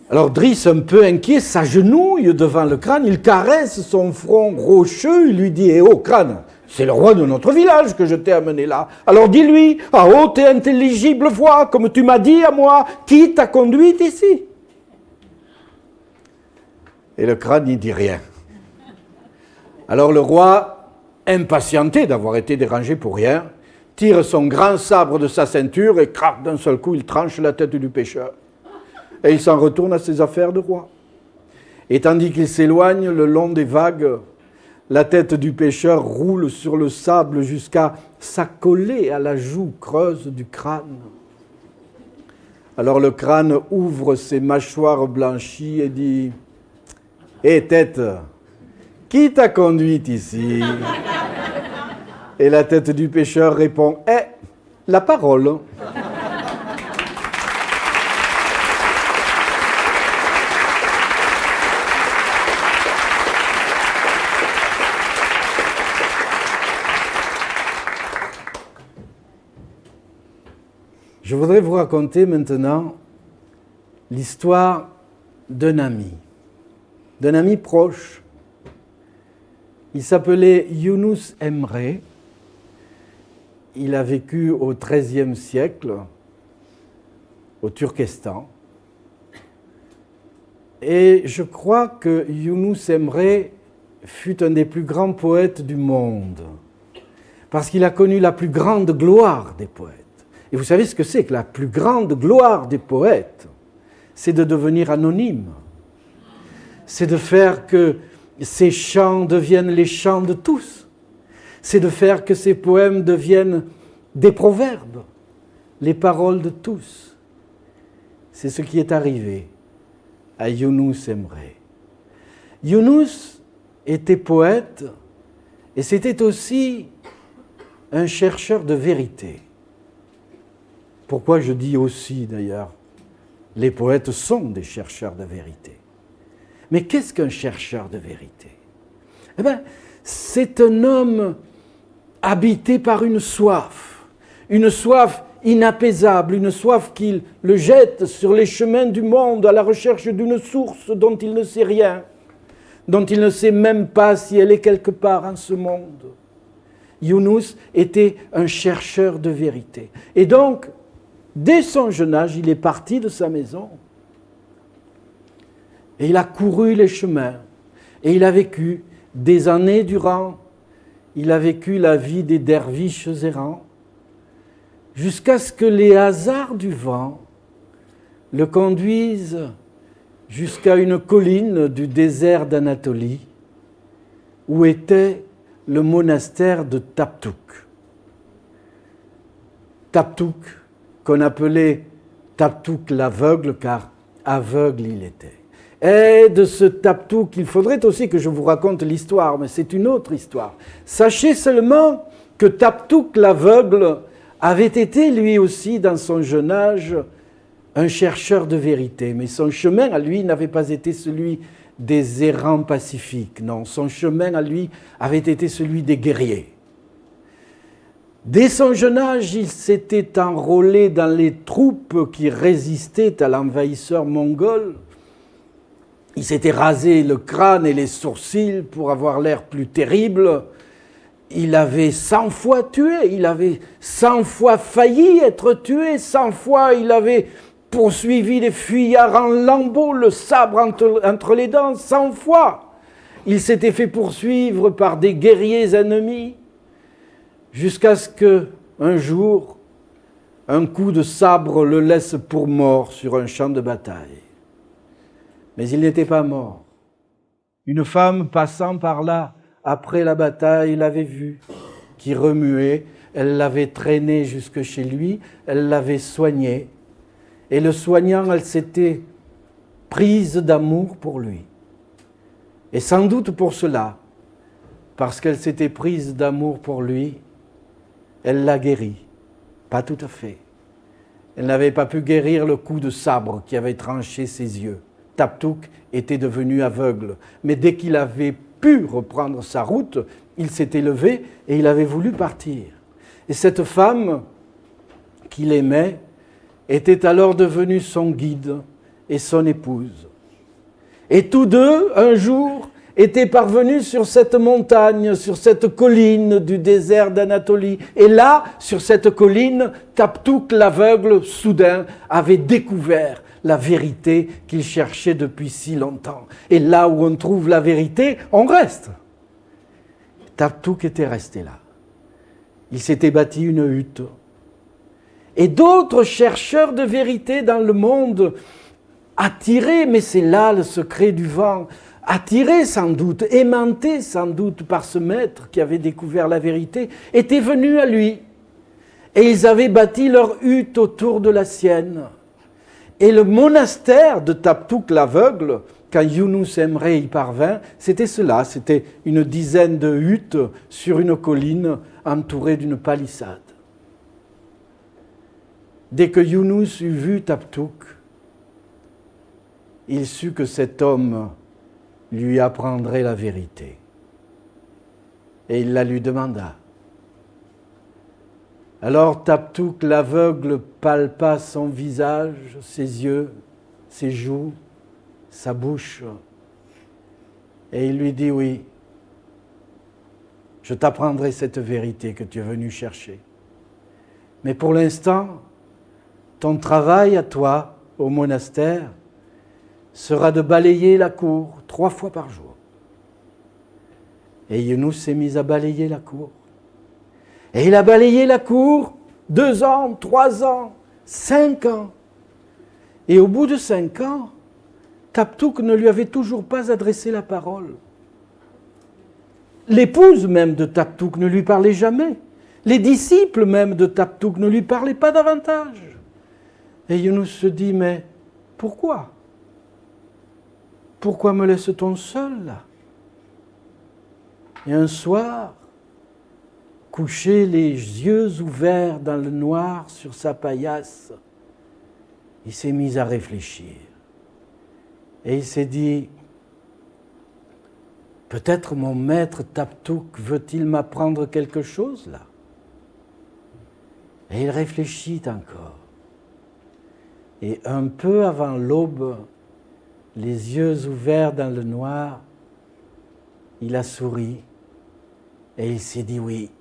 Speaker 1: Alors Driss, un peu inquiet, s'agenouille devant le crâne, il caresse son front rocheux, il lui dit, eh oh crâne, c'est le roi de notre village que je t'ai amené là. Alors dis-lui, à haute et intelligible voix, comme tu m'as dit à moi, qui t'a conduit ici ? Et le crâne n'y dit rien. Alors le roi, impatienté d'avoir été dérangé pour rien, tire son grand sabre de sa ceinture et crac, d'un seul coup, il tranche la tête du pêcheur. Et il s'en retourne à ses affaires de roi. Et tandis qu'il s'éloigne le long des vagues, la tête du pêcheur roule sur le sable jusqu'à s'accoler à la joue creuse du crâne. Alors le crâne ouvre ses mâchoires blanchies et dit « Hé tête, qui t'a conduite ici ?» Et la tête du pêcheur répond « Eh, la parole !» Je voudrais vous raconter maintenant l'histoire d'un ami proche. Il s'appelait Yunus Emre. Il a vécu au XIIIe siècle, au Turkestan. Et je crois que Yunus Emre fut un des plus grands poètes du monde, parce qu'il a connu la plus grande gloire des poètes. Et vous savez ce que c'est que la plus grande gloire des poètes? C'est de devenir anonyme. C'est de faire que ces chants deviennent les chants de tous. C'est de faire que ces poèmes deviennent des proverbes, les paroles de tous. C'est ce qui est arrivé à Yunus Emre. Yunus était poète et c'était aussi un chercheur de vérité. Pourquoi je dis aussi d'ailleurs, les poètes sont des chercheurs de vérité. Mais qu'est-ce qu'un chercheur de vérité? Eh bien, c'est un homme habité par une soif inapaisable, une soif qui le jette sur les chemins du monde à la recherche d'une source dont il ne sait rien, dont il ne sait même pas si elle est quelque part en ce monde. Yunus était un chercheur de vérité. Et donc, dès son jeune âge, il est parti de sa maison et il a couru les chemins et il a vécu des années durant, il a vécu la vie des derviches errants jusqu'à ce que les hasards du vent le conduisent jusqu'à une colline du désert d'Anatolie où était le monastère de Taptouk. Taptouk, qu'on appelait Taptouk l'aveugle, car aveugle il était. Et de ce Taptouk, il faudrait aussi que je vous raconte l'histoire, mais c'est une autre histoire. Sachez seulement que Taptouk l'aveugle avait été lui aussi, dans son jeune âge, un chercheur de vérité. Mais son chemin à lui n'avait pas été celui des errants pacifiques, non, son chemin à lui avait été celui des guerriers. Dès son jeune âge, il s'était enrôlé dans les troupes qui résistaient à l'envahisseur mongol. Il s'était rasé le crâne et les sourcils pour avoir l'air plus terrible. Il avait 100 fois tué, il avait 100 fois failli être tué, 100 fois il avait poursuivi les fuyards en lambeaux, le sabre entre les dents, 100 fois. Il s'était fait poursuivre par des guerriers ennemis. Jusqu'à ce qu'un jour, un coup de sabre le laisse pour mort sur un champ de bataille. Mais il n'était pas mort. Une femme passant par là, après la bataille, l'avait vu, qui remuait. Elle l'avait traîné jusque chez lui, elle l'avait soigné. Et le soignant, elle s'était prise d'amour pour lui. Et sans doute pour cela, parce qu'elle s'était prise d'amour pour lui, elle l'a guéri. Pas tout à fait. Elle n'avait pas pu guérir le coup de sabre qui avait tranché ses yeux. Taptouk était devenu aveugle. Mais dès qu'il avait pu reprendre sa route, il s'était levé et il avait voulu partir. Et cette femme qu'il aimait était alors devenue son guide et son épouse. Et tous deux, un jour, étaient parvenus sur cette montagne, sur cette colline du désert d'Anatolie. Et là, sur cette colline, Taptouk l'aveugle, soudain, avait découvert la vérité qu'il cherchait depuis si longtemps. Et là où on trouve la vérité, on reste. Taptouk était resté là. Il s'était bâti une hutte. Et d'autres chercheurs de vérité dans le monde, attirés, mais c'est là le secret du vent, attirés sans doute, aimantés sans doute par ce maître qui avait découvert la vérité, étaient venus à lui. Et ils avaient bâti leur hutte autour de la sienne. Et le monastère de Taptouk l'aveugle, quand Yunus Emre y parvint, c'était cela, c'était une dizaine de huttes sur une colline entouré d'une palissade. Dès que Younous eut vu Taptouk, il sut que cet homme lui apprendrait la vérité. Et il la lui demanda. Alors Taptouk l'aveugle palpa son visage, ses yeux, ses joues, sa bouche, et il lui dit, oui, je t'apprendrai cette vérité que tu es venu chercher. Mais pour l'instant, ton travail à toi, au monastère, sera de balayer la cour 3 fois par jour. Et Younous s'est mis à balayer la cour. Et il a balayé la cour 2 ans, 3 ans, 5 ans. Et au bout de 5 ans, Taptouk ne lui avait toujours pas adressé la parole. L'épouse même de Taptouk ne lui parlait jamais. Les disciples même de Taptouk ne lui parlaient pas davantage. Et Younous se dit, mais pourquoi ? Pourquoi me laisse-t-on seul là ? Et un soir, couché les yeux ouverts dans le noir sur sa paillasse, il s'est mis à réfléchir. Et il s'est dit, peut-être mon maître Taptouk veut-il m'apprendre quelque chose là ? Et il réfléchit encore. Et un peu avant l'aube, les yeux ouverts dans le noir, il a souri et il s'est dit oui.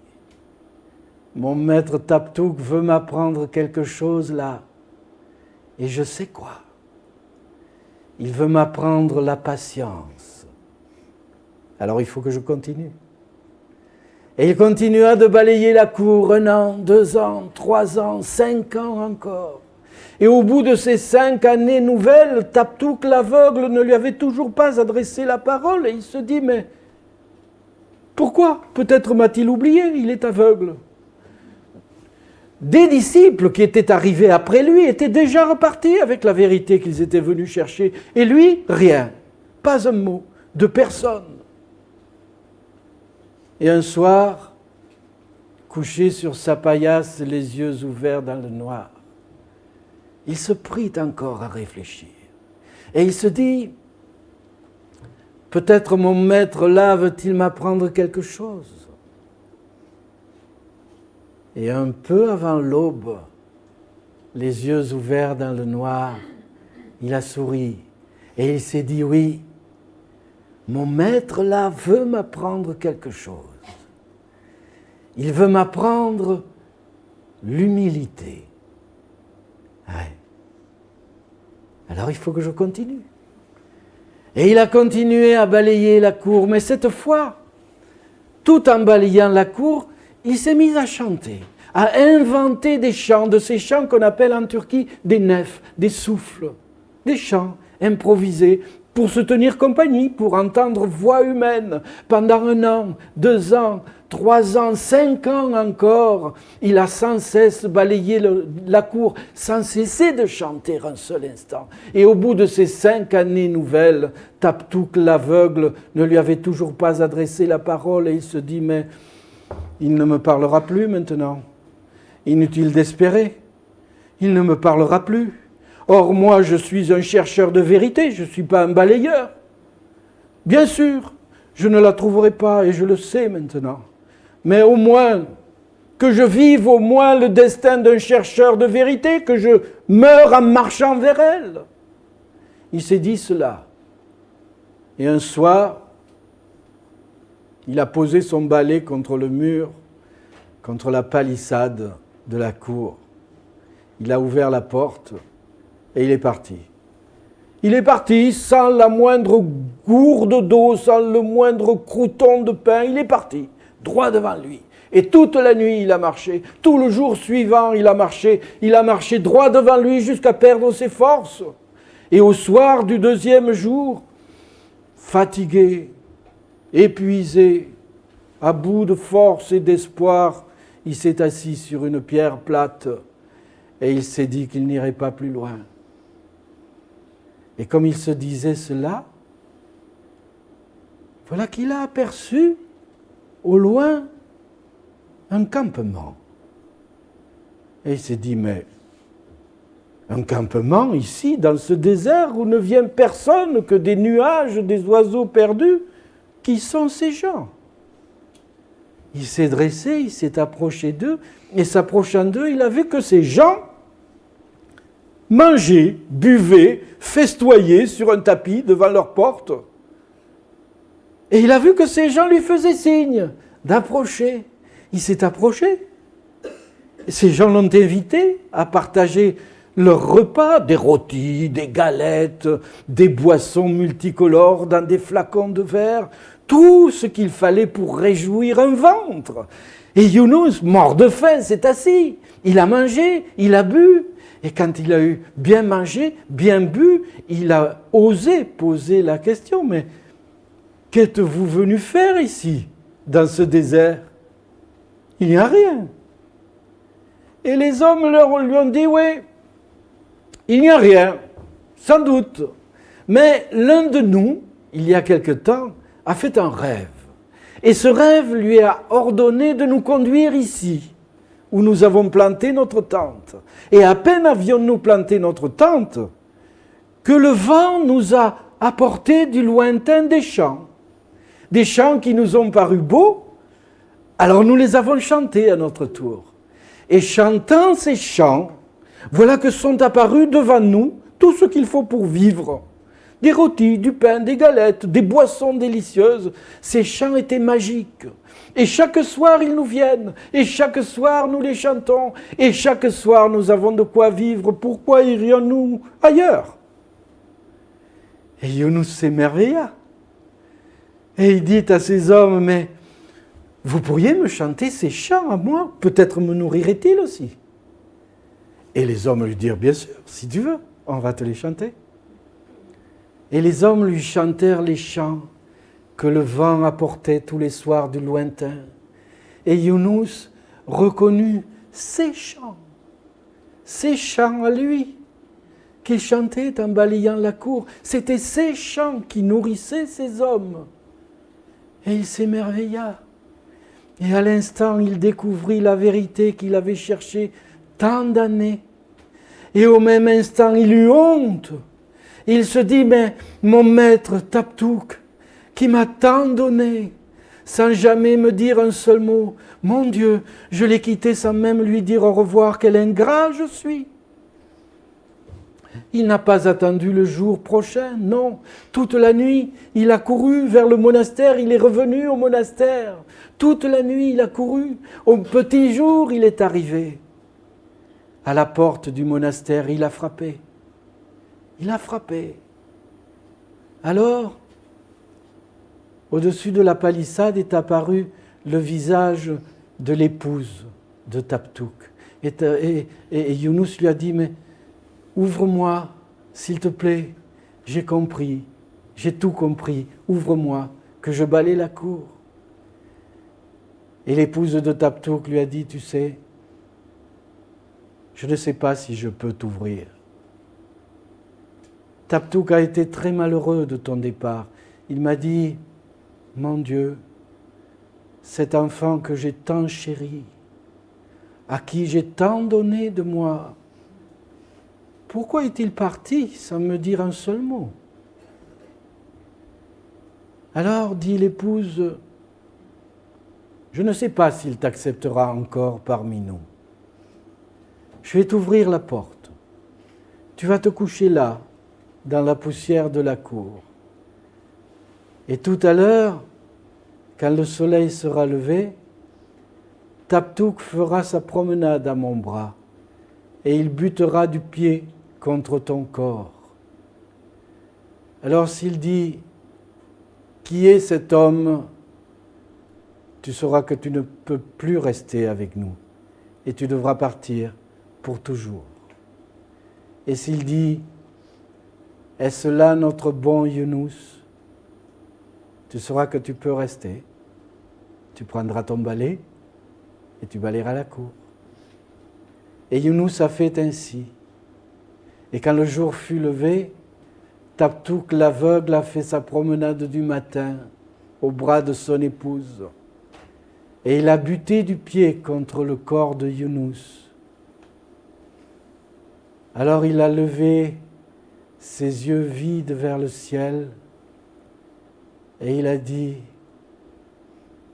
Speaker 1: Mon maître Taptouk veut m'apprendre quelque chose là. Et je sais quoi. Il veut m'apprendre la patience. Alors il faut que je continue. Et il continua de balayer la cour 1 an, 2 ans, 3 ans, 5 ans encore. Et au bout de ces 5 années nouvelles, Taptouk l'aveugle ne lui avait toujours pas adressé la parole. Et il se dit, mais pourquoi ? Peut-être m'a-t-il oublié, il est aveugle. Des disciples qui étaient arrivés après lui étaient déjà repartis avec la vérité qu'ils étaient venus chercher. Et lui, rien, pas un mot, de personne. Et un soir, couché sur sa paillasse, les yeux ouverts dans le noir, il se prit encore à réfléchir. Et il se dit, peut-être mon maître là veut-il m'apprendre quelque chose. Et un peu avant l'aube, les yeux ouverts dans le noir, il a souri. Et il s'est dit, oui, mon maître là veut m'apprendre quelque chose. Il veut m'apprendre l'humilité. Ouais. Alors il faut que je continue. Et il a continué à balayer la cour, mais cette fois, tout en balayant la cour, il s'est mis à chanter, à inventer des chants, de ces chants qu'on appelle en Turquie des nefs, des souffles, des chants improvisés pour se tenir compagnie, pour entendre voix humaine. Pendant 1 an, 2 ans, 3 ans, 5 ans encore, il a sans cesse balayé la cour, sans cesser de chanter un seul instant. Et au bout de ces 5 années nouvelles, Taptouk l'aveugle ne lui avait toujours pas adressé la parole et il se dit, mais il ne me parlera plus maintenant. Inutile d'espérer, il ne me parlera plus. Or, moi, je suis un chercheur de vérité, je ne suis pas un balayeur. Bien sûr, je ne la trouverai pas et je le sais maintenant. Mais au moins, que je vive au moins le destin d'un chercheur de vérité, que je meure en marchant vers elle. Il s'est dit cela. Et un soir, il a posé son balai contre le mur, contre la palissade de la cour. Il a ouvert la porte et il est parti. Il est parti sans la moindre gourde d'eau, sans le moindre crouton de pain. Il est parti, droit devant lui. Et toute la nuit, il a marché. Tout le jour suivant, il a marché. Il a marché droit devant lui jusqu'à perdre ses forces. Et au soir du 2e jour, fatigué, épuisé, à bout de force et d'espoir, il s'est assis sur une pierre plate et il s'est dit qu'il n'irait pas plus loin. Et comme il se disait cela, voilà qu'il a aperçu, au loin, un campement. Et il s'est dit, mais un campement ici, dans ce désert où ne vient personne que des nuages, des oiseaux perdus, qui sont ces gens? Il s'est dressé, il s'est approché d'eux, et s'approchant d'eux, il a vu que ces gens mangeaient, buvaient, festoyaient sur un tapis devant leur porte. Et il a vu que ces gens lui faisaient signe d'approcher. Il s'est approché. Ces gens l'ont invité à partager leur repas, des rôtis, des galettes, des boissons multicolores dans des flacons de verre, tout ce qu'il fallait pour réjouir un ventre. Et Younous, mort de faim, s'est assis. Il a mangé, il a bu. Et quand il a eu bien mangé, bien bu, il a osé poser la question, mais qu'êtes-vous venu faire ici, dans ce désert? Il n'y a rien. Et les hommes lui ont dit, oui, il n'y a rien, sans doute. Mais l'un de nous, il y a quelque temps, a fait un rêve. Et ce rêve lui a ordonné de nous conduire ici, où nous avons planté notre tente. Et à peine avions-nous planté notre tente, que le vent nous a apporté du lointain des chants qui nous ont paru beaux, alors nous les avons chantés à notre tour. Et chantant ces chants, voilà que sont apparus devant nous tout ce qu'il faut pour vivre. Des rôtis, du pain, des galettes, des boissons délicieuses. Ces chants étaient magiques. Et chaque soir, ils nous viennent. Et chaque soir, nous les chantons. Et chaque soir, nous avons de quoi vivre. Pourquoi irions-nous ailleurs? Et Younous s'émerveilla. Et il dit à ces hommes, mais vous pourriez me chanter ces chants à moi? Peut-être me nourrirait-il aussi. Et les hommes lui dirent, bien sûr, si tu veux, on va te les chanter. Et les hommes lui chantèrent les chants que le vent apportait tous les soirs du lointain. Et Younous reconnut ces chants à lui, qu'il chantait en balayant la cour. C'était ces chants qui nourrissaient ces hommes. Et il s'émerveilla. Et à l'instant, il découvrit la vérité qu'il avait cherchée tant d'années. Et au même instant, il eut honte. Il se dit, mais mon maître Taptouk, qui m'a tant donné, sans jamais me dire un seul mot, mon Dieu, je l'ai quitté sans même lui dire au revoir, quel ingrat je suis. Il n'a pas attendu le jour prochain, non. Toute la nuit, il a couru vers le monastère, il est revenu au monastère. Toute la nuit, il a couru. Au petit jour, il est arrivé. À la porte du monastère, il a frappé. Il a frappé. Alors, au-dessus de la palissade est apparu le visage de l'épouse de Taptouk. Et Younous lui a dit, mais ouvre-moi, s'il te plaît, j'ai compris, j'ai tout compris, ouvre-moi, que je balaie la cour. Et l'épouse de Taptouk lui a dit, tu sais, je ne sais pas si je peux t'ouvrir. Taptouk a été très malheureux de ton départ. Il m'a dit, mon Dieu, cet enfant que j'ai tant chéri, à qui j'ai tant donné de moi, pourquoi est-il parti sans me dire un seul mot? Alors, dit l'épouse, je ne sais pas s'il t'acceptera encore parmi nous. Je vais t'ouvrir la porte. Tu vas te coucher là, dans la poussière de la cour. Et tout à l'heure, quand le soleil sera levé, Taptouk fera sa promenade à mon bras et il butera du pied contre ton corps. Alors s'il dit « Qui est cet homme ?» tu sauras que tu ne peux plus rester avec nous et tu devras partir pour toujours. Et s'il dit « Est-ce là notre bon Younous ?» tu sauras que tu peux rester. Tu prendras ton balai et tu balayeras la cour. Et Younous a fait ainsi. Et quand le jour fut levé, Taptouk l'aveugle a fait sa promenade du matin au bras de son épouse. Et il a buté du pied contre le corps de Younous. Alors il a levé ses yeux vides vers le ciel et il a dit,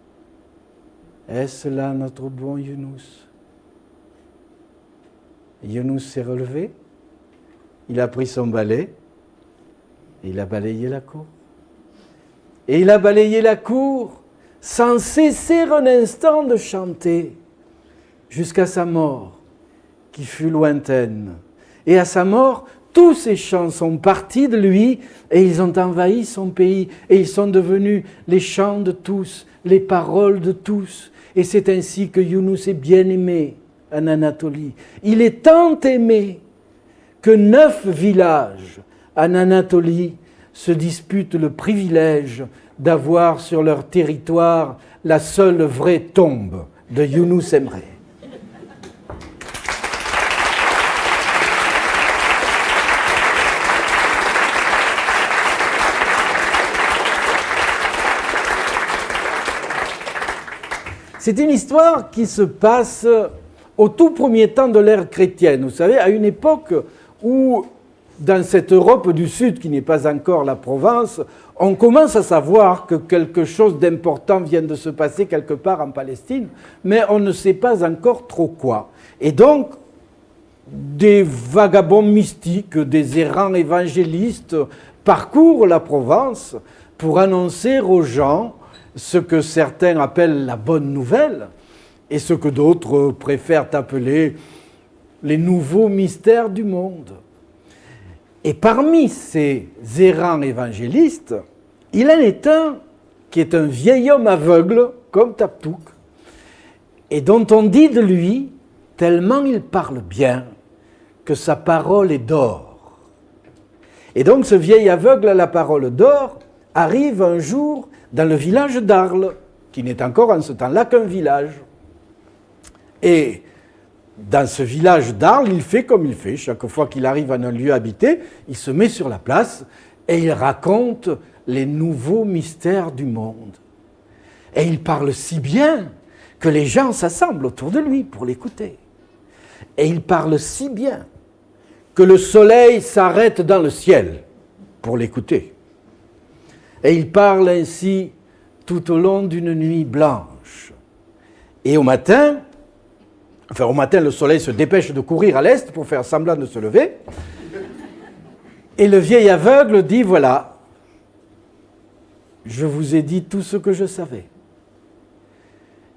Speaker 1: « Est-ce là notre bon Younous ?» Younous s'est relevé, il a pris son balai et il a balayé la cour. Et il a balayé la cour sans cesser un instant de chanter jusqu'à sa mort, qui fut lointaine. Et à sa mort, tous ces chants sont partis de lui et ils ont envahi son pays et ils sont devenus les chants de tous, les paroles de tous. Et c'est ainsi que Younous est bien aimé en Anatolie. Il est tant aimé que 9 villages en Anatolie se disputent le privilège d'avoir sur leur territoire la seule vraie tombe de Younous Emre. C'est une histoire qui se passe au tout premier temps de l'ère chrétienne. Vous savez, à une époque où, dans cette Europe du Sud, qui n'est pas encore la Provence, on commence à savoir que quelque chose d'important vient de se passer quelque part en Palestine, mais on ne sait pas encore trop quoi. Et donc, des vagabonds mystiques, des errants évangélistes parcourent la Provence pour annoncer aux gens ce que certains appellent la bonne nouvelle et ce que d'autres préfèrent appeler les nouveaux mystères du monde. Et parmi ces errants évangélistes, il en est un qui est un vieil homme aveugle, comme Taptouk, et dont on dit de lui, tellement il parle bien, que sa parole est d'or. Et donc ce vieil aveugle à la parole d'or arrive un jour dans le village d'Arles, qui n'est encore en ce temps-là qu'un village. Et dans ce village d'Arles, il fait comme il fait. Chaque fois qu'il arrive en un lieu habité, il se met sur la place et il raconte les nouveaux mystères du monde. Et il parle si bien que les gens s'assemblent autour de lui pour l'écouter. Et il parle si bien que le soleil s'arrête dans le ciel pour l'écouter. Et il parle ainsi tout au long d'une nuit blanche. Et au matin, le soleil se dépêche de courir à l'est pour faire semblant de se lever. Et le vieil aveugle dit, voilà, je vous ai dit tout ce que je savais.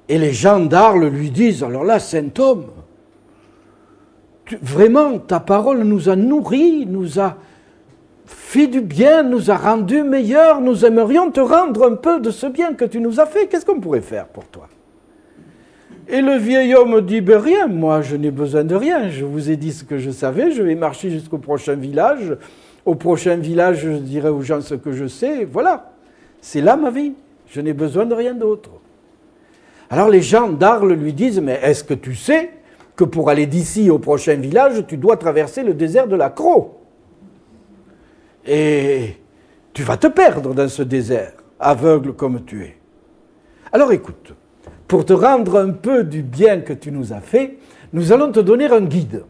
Speaker 1: Et les gens d'Arles lui disent, alors là, saint homme, vraiment, ta parole nous a nourris, nous a fait du bien, nous a rendus meilleurs, nous aimerions te rendre un peu de ce bien que tu nous as fait. Qu'est-ce qu'on pourrait faire pour toi ? Et le vieil homme dit, ben rien, moi je n'ai besoin de rien, je vous ai dit ce que je savais, je vais marcher jusqu'au prochain village. Au prochain village, je dirai aux gens ce que je sais, voilà, c'est là ma vie, je n'ai besoin de rien d'autre. Alors les gens d'Arles lui disent, mais est-ce que tu sais que pour aller d'ici au prochain village, tu dois traverser le désert de la Croix ? Et tu vas te perdre dans ce désert, aveugle comme tu es. Alors écoute, pour te rendre un peu du bien que tu nous as fait, nous allons te donner un guide.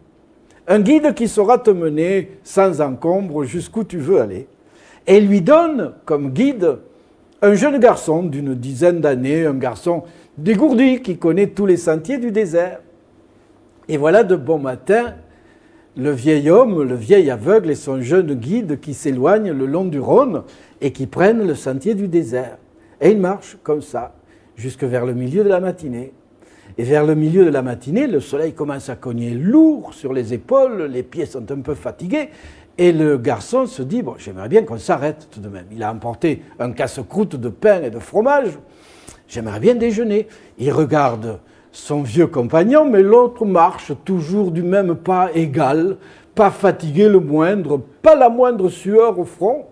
Speaker 1: Un guide qui saura te mener sans encombre jusqu'où tu veux aller. Et il lui donne comme guide un jeune garçon d'une dizaine d'années, un garçon dégourdi qui connaît tous les sentiers du désert. Et voilà de bon matin, le vieil homme, le vieil aveugle et son jeune guide qui s'éloignent le long du Rhône et qui prennent le sentier du désert. Et ils marchent comme ça, jusque vers le milieu de la matinée. Et vers le milieu de la matinée, le soleil commence à cogner lourd sur les épaules, les pieds sont un peu fatigués, et le garçon se dit, bon, j'aimerais bien qu'on s'arrête tout de même. Il a emporté un casse-croûte de pain et de fromage, j'aimerais bien déjeuner. Il regarde son vieux compagnon, mais l'autre marche toujours du même pas égal, pas fatigué le moindre, pas la moindre sueur au front.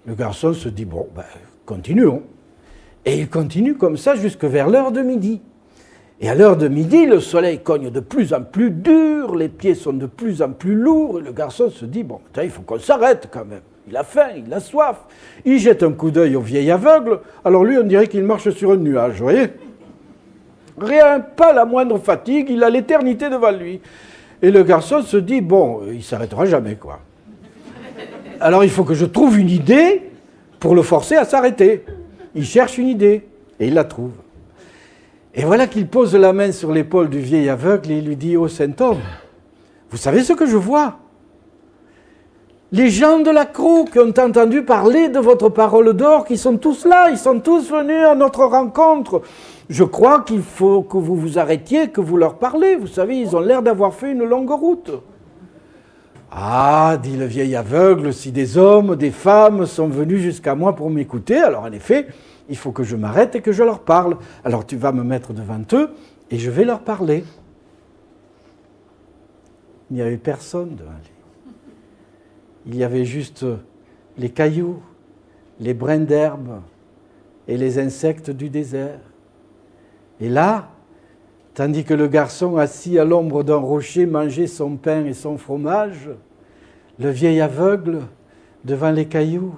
Speaker 1: Le garçon se dit, bon, ben, continuons. Et il continue comme ça jusque vers l'heure de midi. Et à l'heure de midi, le soleil cogne de plus en plus dur, les pieds sont de plus en plus lourds, et le garçon se dit, bon, il faut qu'on s'arrête quand même. Il a faim, il a soif. Il jette un coup d'œil au vieil aveugle, alors lui, on dirait qu'il marche sur un nuage, vous voyez ? Rien, pas la moindre fatigue, il a l'éternité devant lui. Et le garçon se dit, bon, il ne s'arrêtera jamais, quoi. Alors il faut que je trouve une idée pour le forcer à s'arrêter. Il cherche une idée, et il la trouve. Et voilà qu'il pose la main sur l'épaule du vieil aveugle et il lui dit, « Oh saint homme, vous savez ce que je vois ? Les gens de la Crau qui ont entendu parler de votre parole d'or, qui sont tous là, ils sont tous venus à notre rencontre. Je crois qu'il faut que vous vous arrêtiez, que vous leur parlez. Vous savez, ils ont l'air d'avoir fait une longue route. » Ah, dit le vieil aveugle, si des hommes, des femmes sont venus jusqu'à moi pour m'écouter, alors en effet, il faut que je m'arrête et que je leur parle. Alors tu vas me mettre devant eux et je vais leur parler. Il n'y avait personne devant lui. Il y avait juste les cailloux, les brins d'herbe et les insectes du désert. Et là, tandis que le garçon assis à l'ombre d'un rocher mangeait son pain et son fromage, le vieil aveugle, devant les cailloux,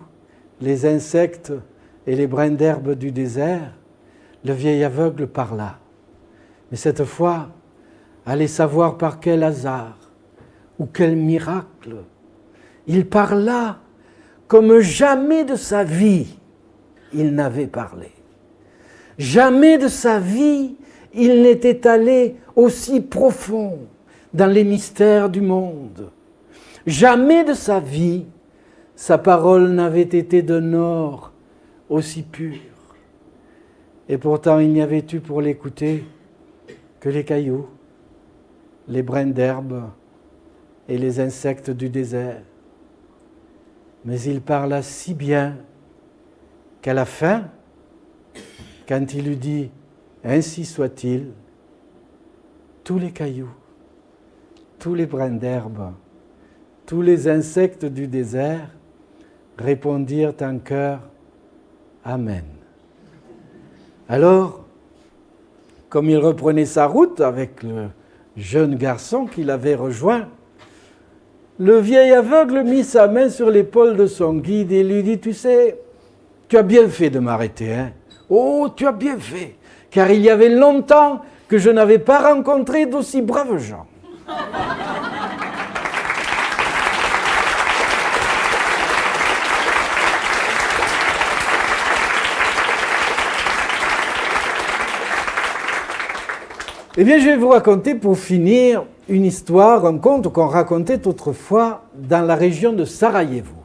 Speaker 1: les insectes et les brins d'herbe du désert, le vieil aveugle parla. Mais cette fois, allez savoir par quel hasard ou quel miracle, il parla comme jamais de sa vie il n'avait parlé. Jamais de sa vie il n'était allé aussi profond dans les mystères du monde. Jamais de sa vie sa parole n'avait été d'un or aussi pur. Et pourtant il n'y avait eu pour l'écouter que les cailloux, les brins d'herbe et les insectes du désert. Mais il parla si bien qu'à la fin, quand il eut dit « Ainsi soit-il », tous les cailloux, tous les brins d'herbe, tous les insectes du désert répondirent en chœur « Amen ». Alors, comme il reprenait sa route avec le jeune garçon qu'il avait rejoint, le vieil aveugle mit sa main sur l'épaule de son guide et lui dit « Tu sais, tu as bien fait de m'arrêter, hein ? Oh, tu as bien fait, car il y avait longtemps que je n'avais pas rencontré d'aussi braves gens. » Eh bien, je vais vous raconter pour finir une histoire, un conte qu'on racontait autrefois dans la région de Sarajevo.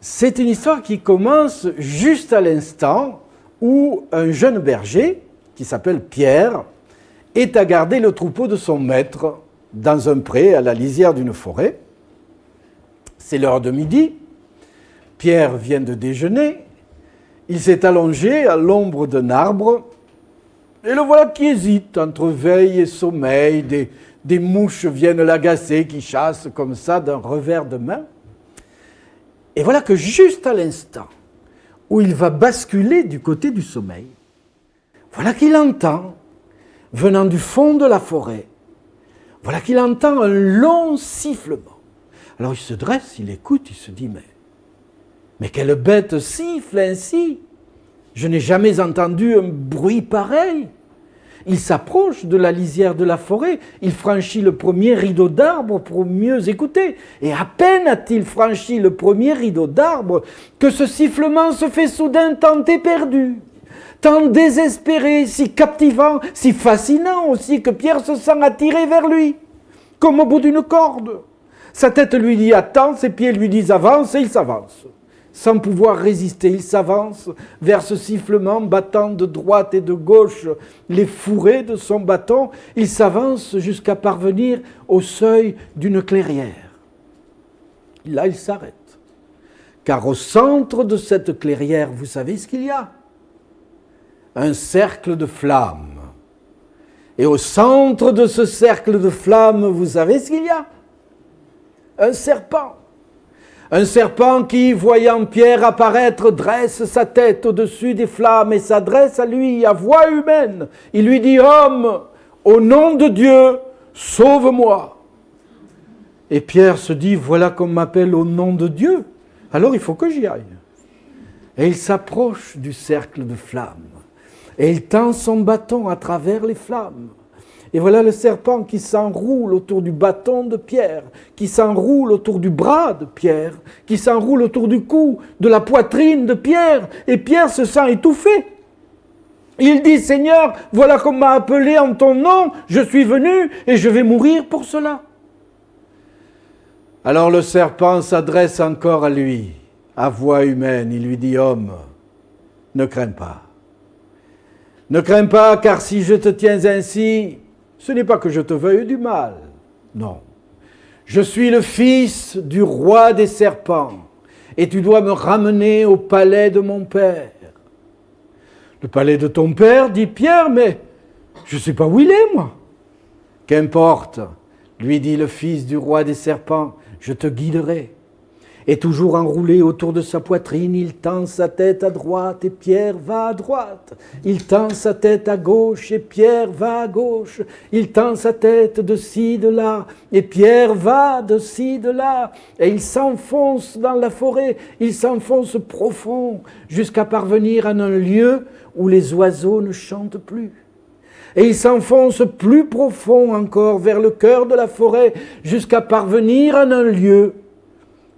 Speaker 1: C'est une histoire qui commence juste à l'instant où un jeune berger, qui s'appelle Pierre, est à garder le troupeau de son maître dans un pré à la lisière d'une forêt. C'est l'heure de midi. Pierre vient de déjeuner. Il s'est allongé à l'ombre d'un arbre. Et le voilà qui hésite entre veille et sommeil. Des mouches viennent l'agacer, qui chassent comme ça d'un revers de main. Et voilà que juste à l'instant où il va basculer du côté du sommeil, voilà qu'il entend, venant du fond de la forêt, voilà qu'il entend un long sifflement. Alors il se dresse, il écoute, il se dit, mais quelle bête siffle ainsi ? Je n'ai jamais entendu un bruit pareil. Il s'approche de la lisière de la forêt, il franchit le premier rideau d'arbres pour mieux écouter. Et à peine a-t-il franchi le premier rideau d'arbres que ce sifflement se fait soudain tant éperdu, tant désespéré, si captivant, si fascinant aussi que Pierre se sent attiré vers lui, comme au bout d'une corde. Sa tête lui dit « attends », ses pieds lui disent « avance » et il s'avance. Sans pouvoir résister, il s'avance vers ce sifflement, battant de droite et de gauche les fourrés de son bâton. Il s'avance jusqu'à parvenir au seuil d'une clairière. Là, il s'arrête. Car au centre de cette clairière, vous savez ce qu'il y a ? Un cercle de flammes. Et au centre de ce cercle de flammes, vous savez ce qu'il y a ? Un serpent. Un serpent qui, voyant Pierre apparaître, dresse sa tête au-dessus des flammes et s'adresse à lui à voix humaine. Il lui dit « Homme, au nom de Dieu, sauve-moi !» Et Pierre se dit « Voilà qu'on m'appelle au nom de Dieu, alors il faut que j'y aille. » Et il s'approche du cercle de flammes. et il tend son bâton à travers les flammes. Et voilà le serpent qui s'enroule autour du bâton de Pierre, qui s'enroule autour du bras de Pierre, qui s'enroule autour du cou, de la poitrine de Pierre, et Pierre se sent étouffé. Il dit, Seigneur, voilà qu'on m'a appelé en ton nom, je suis venu et je vais mourir pour cela. Alors le serpent s'adresse encore à lui, à voix humaine, il lui dit, homme, ne crains pas. Ne crains pas, car si je te tiens ainsi, ce n'est pas que je te veuille du mal, non. Je suis le fils du roi des serpents, et tu dois me ramener au palais de mon père. Le palais de ton père, dit Pierre, mais je ne sais pas où il est, moi. Qu'importe, lui dit le fils du roi des serpents, je te guiderai. Et toujours enroulé autour de sa poitrine, il tend sa tête à droite et Pierre va à droite. Il tend sa tête à gauche et Pierre va à gauche. Il tend sa tête de ci, de là et Pierre va de ci, de là. Et il s'enfonce dans la forêt, il s'enfonce profond jusqu'à parvenir à un lieu où les oiseaux ne chantent plus. Et il s'enfonce plus profond encore vers le cœur de la forêt jusqu'à parvenir à un lieu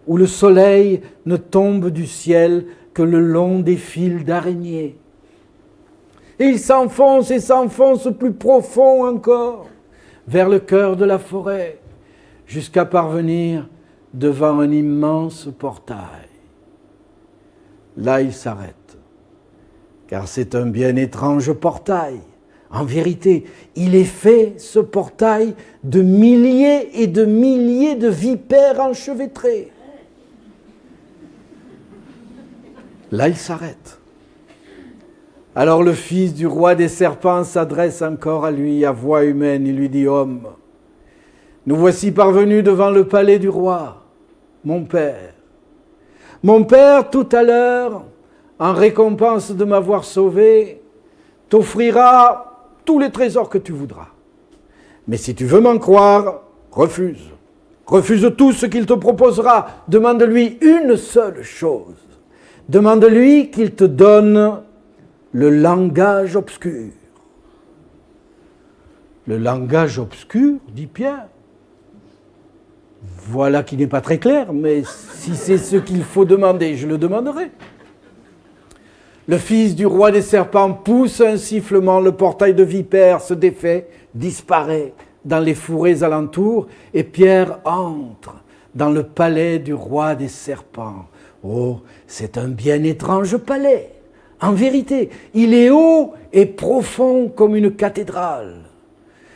Speaker 1: où le soleil ne tombe du ciel que le long des fils d'araignées. Et il s'enfonce et s'enfonce plus profond encore vers le cœur de la forêt, jusqu'à parvenir devant un immense portail. Là, il s'arrête, car c'est un bien étrange portail. En vérité, il est fait, ce portail, de milliers et de milliers de vipères enchevêtrées. Là, il s'arrête. Alors le fils du roi des serpents s'adresse encore à lui à voix humaine. Il lui dit, homme, nous voici parvenus devant le palais du roi, mon père. Mon père, tout à l'heure, en récompense de m'avoir sauvé, t'offrira tous les trésors que tu voudras. Mais si tu veux m'en croire, refuse. Refuse tout ce qu'il te proposera. Demande-lui une seule chose. Demande-lui qu'il te donne le langage obscur. Le langage obscur, dit Pierre. Voilà qui n'est pas très clair, mais si c'est ce qu'il faut demander, je le demanderai. Le fils du roi des serpents pousse un sifflement, le portail de vipère se défait, disparaît dans les fourrés alentours, et Pierre entre dans le palais du roi des serpents. Oh, c'est un bien étrange palais. En vérité, il est haut et profond comme une cathédrale.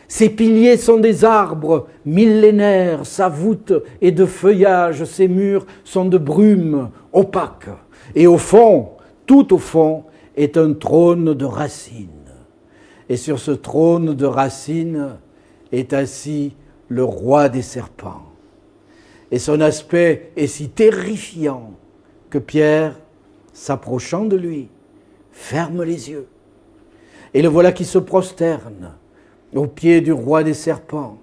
Speaker 1: Ses piliers sont des arbres millénaires, sa voûte est de feuillage, ses murs sont de brume opaque. Et au fond, tout au fond, est un trône de racines. Et sur ce trône de racines est assis le roi des serpents. Et son aspect est si terrifiant que Pierre, s'approchant de lui, ferme les yeux. Et le voilà qui se prosterne aux pieds du roi des serpents.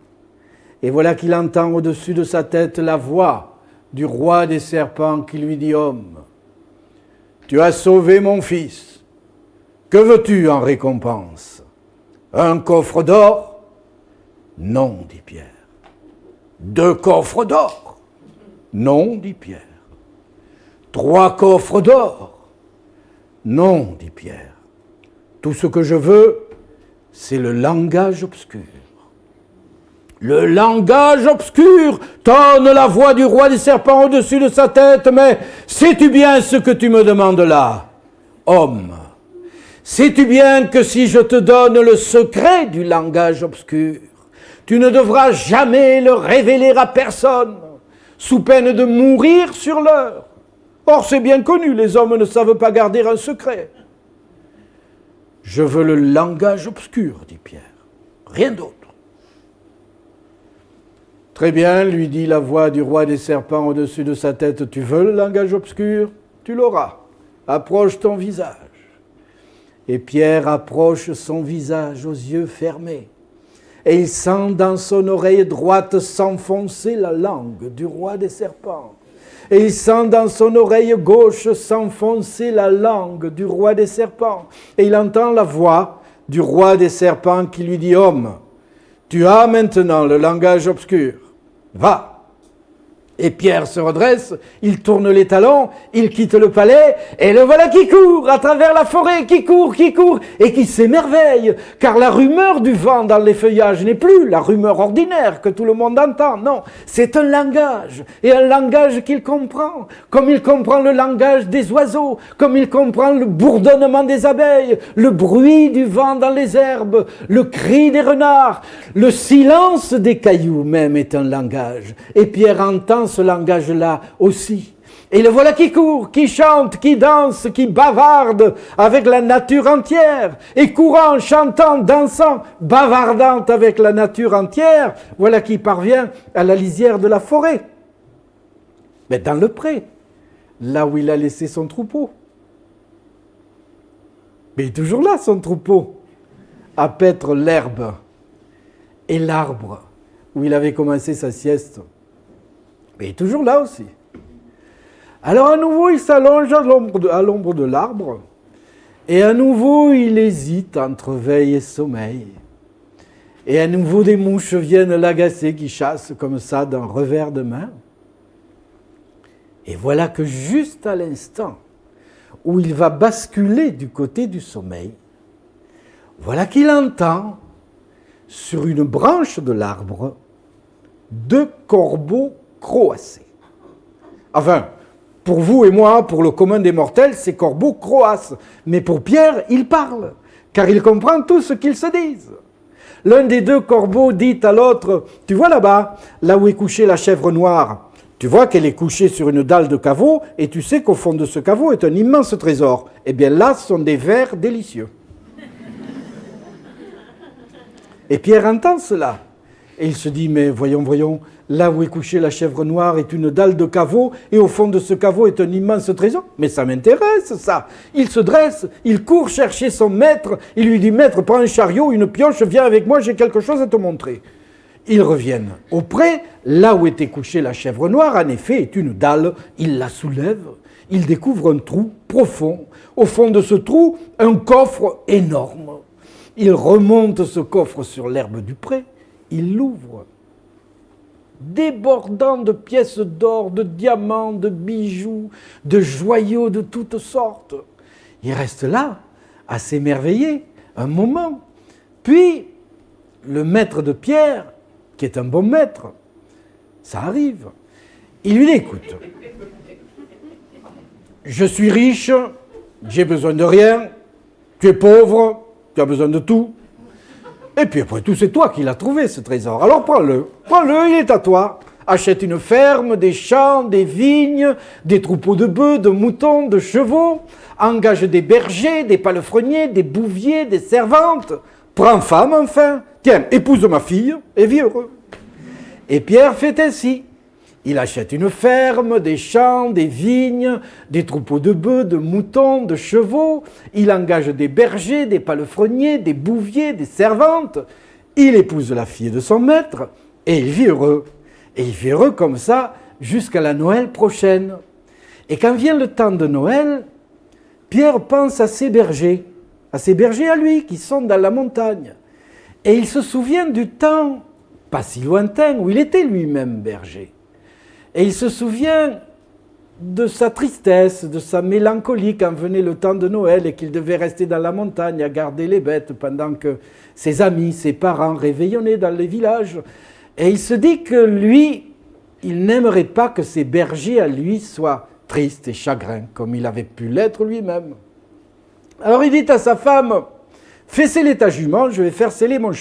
Speaker 1: Et voilà qu'il entend au-dessus de sa tête la voix du roi des serpents qui lui dit, homme, tu as sauvé mon fils. Que veux-tu en récompense? Un coffre d'or? Non, dit Pierre. 2 coffres d'or? Non, dit Pierre. 3 coffres d'or? Non, dit Pierre. Tout ce que je veux, c'est le langage obscur. Le langage obscur tonne la voix du roi des serpents au-dessus de sa tête, mais sais-tu bien ce que tu me demandes là, homme? Sais-tu bien que si je te donne le secret du langage obscur, tu ne devras jamais le révéler à personne, sous peine de mourir sur l'heure? Or, c'est bien connu, les hommes ne savent pas garder un secret. Je veux le langage obscur, dit Pierre, rien d'autre. Très bien, lui dit la voix du roi des serpents au-dessus de sa tête, tu veux le langage obscur? Tu l'auras. Approche ton visage. Et Pierre approche son visage aux yeux fermés. Et il sent dans son oreille droite s'enfoncer la langue du roi des serpents. et il sent dans son oreille gauche s'enfoncer la langue du roi des serpents. Et il entend la voix du roi des serpents qui lui dit « Homme, tu as maintenant le langage obscur, va !» Et Pierre se redresse, il tourne les talons, il quitte le palais, et le voilà qui court à travers la forêt, qui court, et qui s'émerveille, car la rumeur du vent dans les feuillages n'est plus la rumeur ordinaire que tout le monde entend, non, c'est un langage, et un langage qu'il comprend, comme il comprend le langage des oiseaux, comme il comprend le bourdonnement des abeilles, le bruit du vent dans les herbes, le cri des renards, le silence des cailloux même est un langage, et Pierre entend ce langage-là aussi. Et le voilà qui court, qui chante, qui danse, qui bavarde avec la nature entière. Et courant, chantant, dansant, bavardant avec la nature entière, voilà qui parvient à la lisière de la forêt. Mais dans le pré, là où il a laissé son troupeau. Mais il est toujours là, son troupeau, à paître l'herbe et l'arbre où il avait commencé sa sieste. Mais il est toujours là aussi. Alors à nouveau, il s'allonge à l'ombre de l'arbre. Et à nouveau, il hésite entre veille et sommeil. Et à nouveau, des mouches viennent l'agacer, qui chassent comme ça d'un revers de main. Et voilà que juste à l'instant où il va basculer du côté du sommeil, voilà qu'il entend sur une branche de l'arbre 2 corbeaux croasser. Enfin, pour vous et moi, pour le commun des mortels, ces corbeaux croassent. Mais pour Pierre, ils parlent, car il comprend tout ce qu'ils se disent. L'un des 2 corbeaux dit à l'autre, « Tu vois là-bas, là où est couchée la chèvre noire, tu vois qu'elle est couchée sur une dalle de caveau, et tu sais qu'au fond de ce caveau est un immense trésor. Eh bien là, ce sont des vers délicieux. » Et Pierre entend cela. Et il se dit, mais voyons, là où est couchée la chèvre noire est une dalle de caveau, et au fond de ce caveau est un immense trésor. Mais ça m'intéresse, ça. Il se dresse, il court chercher son maître, il lui dit, maître, prends un chariot, une pioche, viens avec moi, j'ai quelque chose à te montrer. Ils reviennent au pré, là où était couchée la chèvre noire, en effet, est une dalle, il la soulève, il découvre un trou profond. Au fond de ce trou, un coffre énorme. Il remonte ce coffre sur l'herbe du pré, il l'ouvre, débordant de pièces d'or, de diamants, de bijoux, de joyaux de toutes sortes. Il reste là, à s'émerveiller, un moment. Puis, le maître de Pierre, qui est un bon maître, ça arrive. Il lui dit, écoute, je suis riche, j'ai besoin de rien, tu es pauvre, tu as besoin de tout. Et puis après tout, c'est toi qui l'as trouvé, ce trésor. Alors prends-le, il est à toi. Achète une ferme, des champs, des vignes, des troupeaux de bœufs, de moutons, de chevaux. Engage des bergers, des palefreniers, des bouviers, des servantes. Prends femme enfin. Tiens, épouse ma fille et vis heureux. Et Pierre fait ainsi. Il achète une ferme, des champs, des vignes, des troupeaux de bœufs, de moutons, de chevaux. Il engage des bergers, des palefreniers, des bouviers, des servantes. Il épouse la fille de son maître et il vit heureux. Et il vit heureux comme ça jusqu'à la Noël prochaine. Et quand vient le temps de Noël, Pierre pense à ses bergers à lui qui sont dans la montagne. Et il se souvient du temps, pas si lointain, où il était lui-même berger. Et il se souvient de sa tristesse, de sa mélancolie quand venait le temps de Noël et qu'il devait rester dans la montagne à garder les bêtes pendant que ses amis, ses parents réveillonnaient dans les villages. Et il se dit que lui, il n'aimerait pas que ses bergers à lui soient tristes et chagrins comme il avait pu l'être lui-même. Alors il dit à sa femme, fais sceller ta jument, je vais faire sceller mon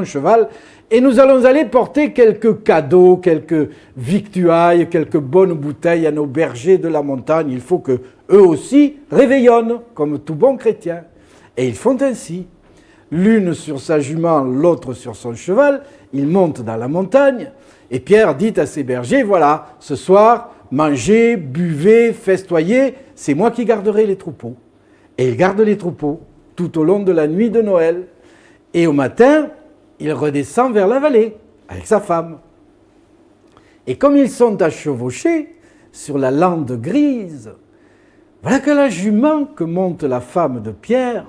Speaker 1: cheval, et nous allons aller porter quelques cadeaux, quelques victuailles, quelques bonnes bouteilles à nos bergers de la montagne. Il faut qu'eux aussi réveillonnent, comme tout bon chrétien. Et ils font ainsi. L'une sur sa jument, l'autre sur son cheval. Ils montent dans la montagne. Et Pierre dit à ses bergers, voilà, ce soir, mangez, buvez, festoyez, c'est moi qui garderai les troupeaux. Et il garde les troupeaux tout au long de la nuit de Noël. Et au matin, il redescend vers la vallée avec sa femme. Et comme ils sont à chevaucher, sur la lande grise, voilà que la jument que monte la femme de Pierre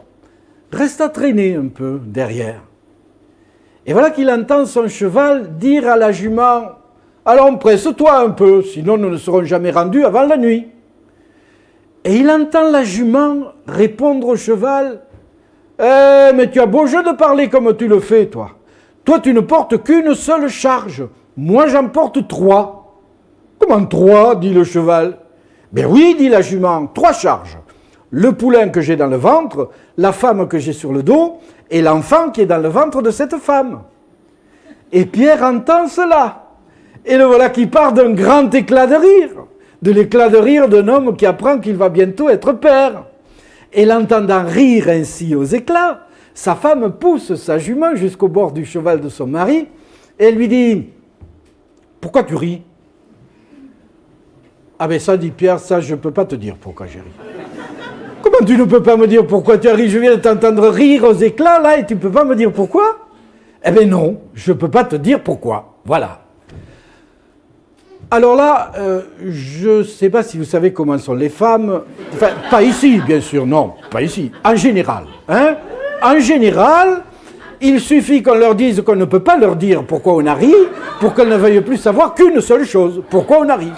Speaker 1: reste à traîner un peu derrière. Et voilà qu'il entend son cheval dire à la jument « Allons, presse-toi un peu, sinon nous ne serons jamais rendus avant la nuit. » Et il entend la jument répondre au cheval « Eh, mais tu as beau jeu de parler comme tu le fais, toi. Toi, tu ne portes qu'une seule charge. Moi, j'en porte 3. » « Comment 3 ?» dit le cheval. « Ben oui, dit la jument, 3 charges. Le poulain que j'ai dans le ventre, la femme que j'ai sur le dos, et l'enfant qui est dans le ventre de cette femme. » Et Pierre entend cela. Et le voilà qui part d'un grand éclat de rire. De l'éclat de rire d'un homme qui apprend qu'il va bientôt être père. Et l'entendant rire ainsi aux éclats, sa femme pousse sa jument jusqu'au bord du cheval de son mari et lui dit « Pourquoi tu ris ?» « Ah ben ça, dit Pierre, ça je ne peux pas te dire pourquoi j'ai ri. » « Comment tu ne peux pas me dire pourquoi tu as ri? Je viens de t'entendre rire aux éclats là et tu ne peux pas me dire pourquoi? » Eh bien non, je ne peux pas te dire pourquoi. Voilà. Alors là, je ne sais pas si vous savez comment sont les femmes. Enfin, pas ici, bien sûr, non, pas ici. En général. Hein? En général, il suffit qu'on leur dise qu'on ne peut pas leur dire pourquoi on a ri, pour qu'elles ne veuillent plus savoir qu'une seule chose, pourquoi on a ri.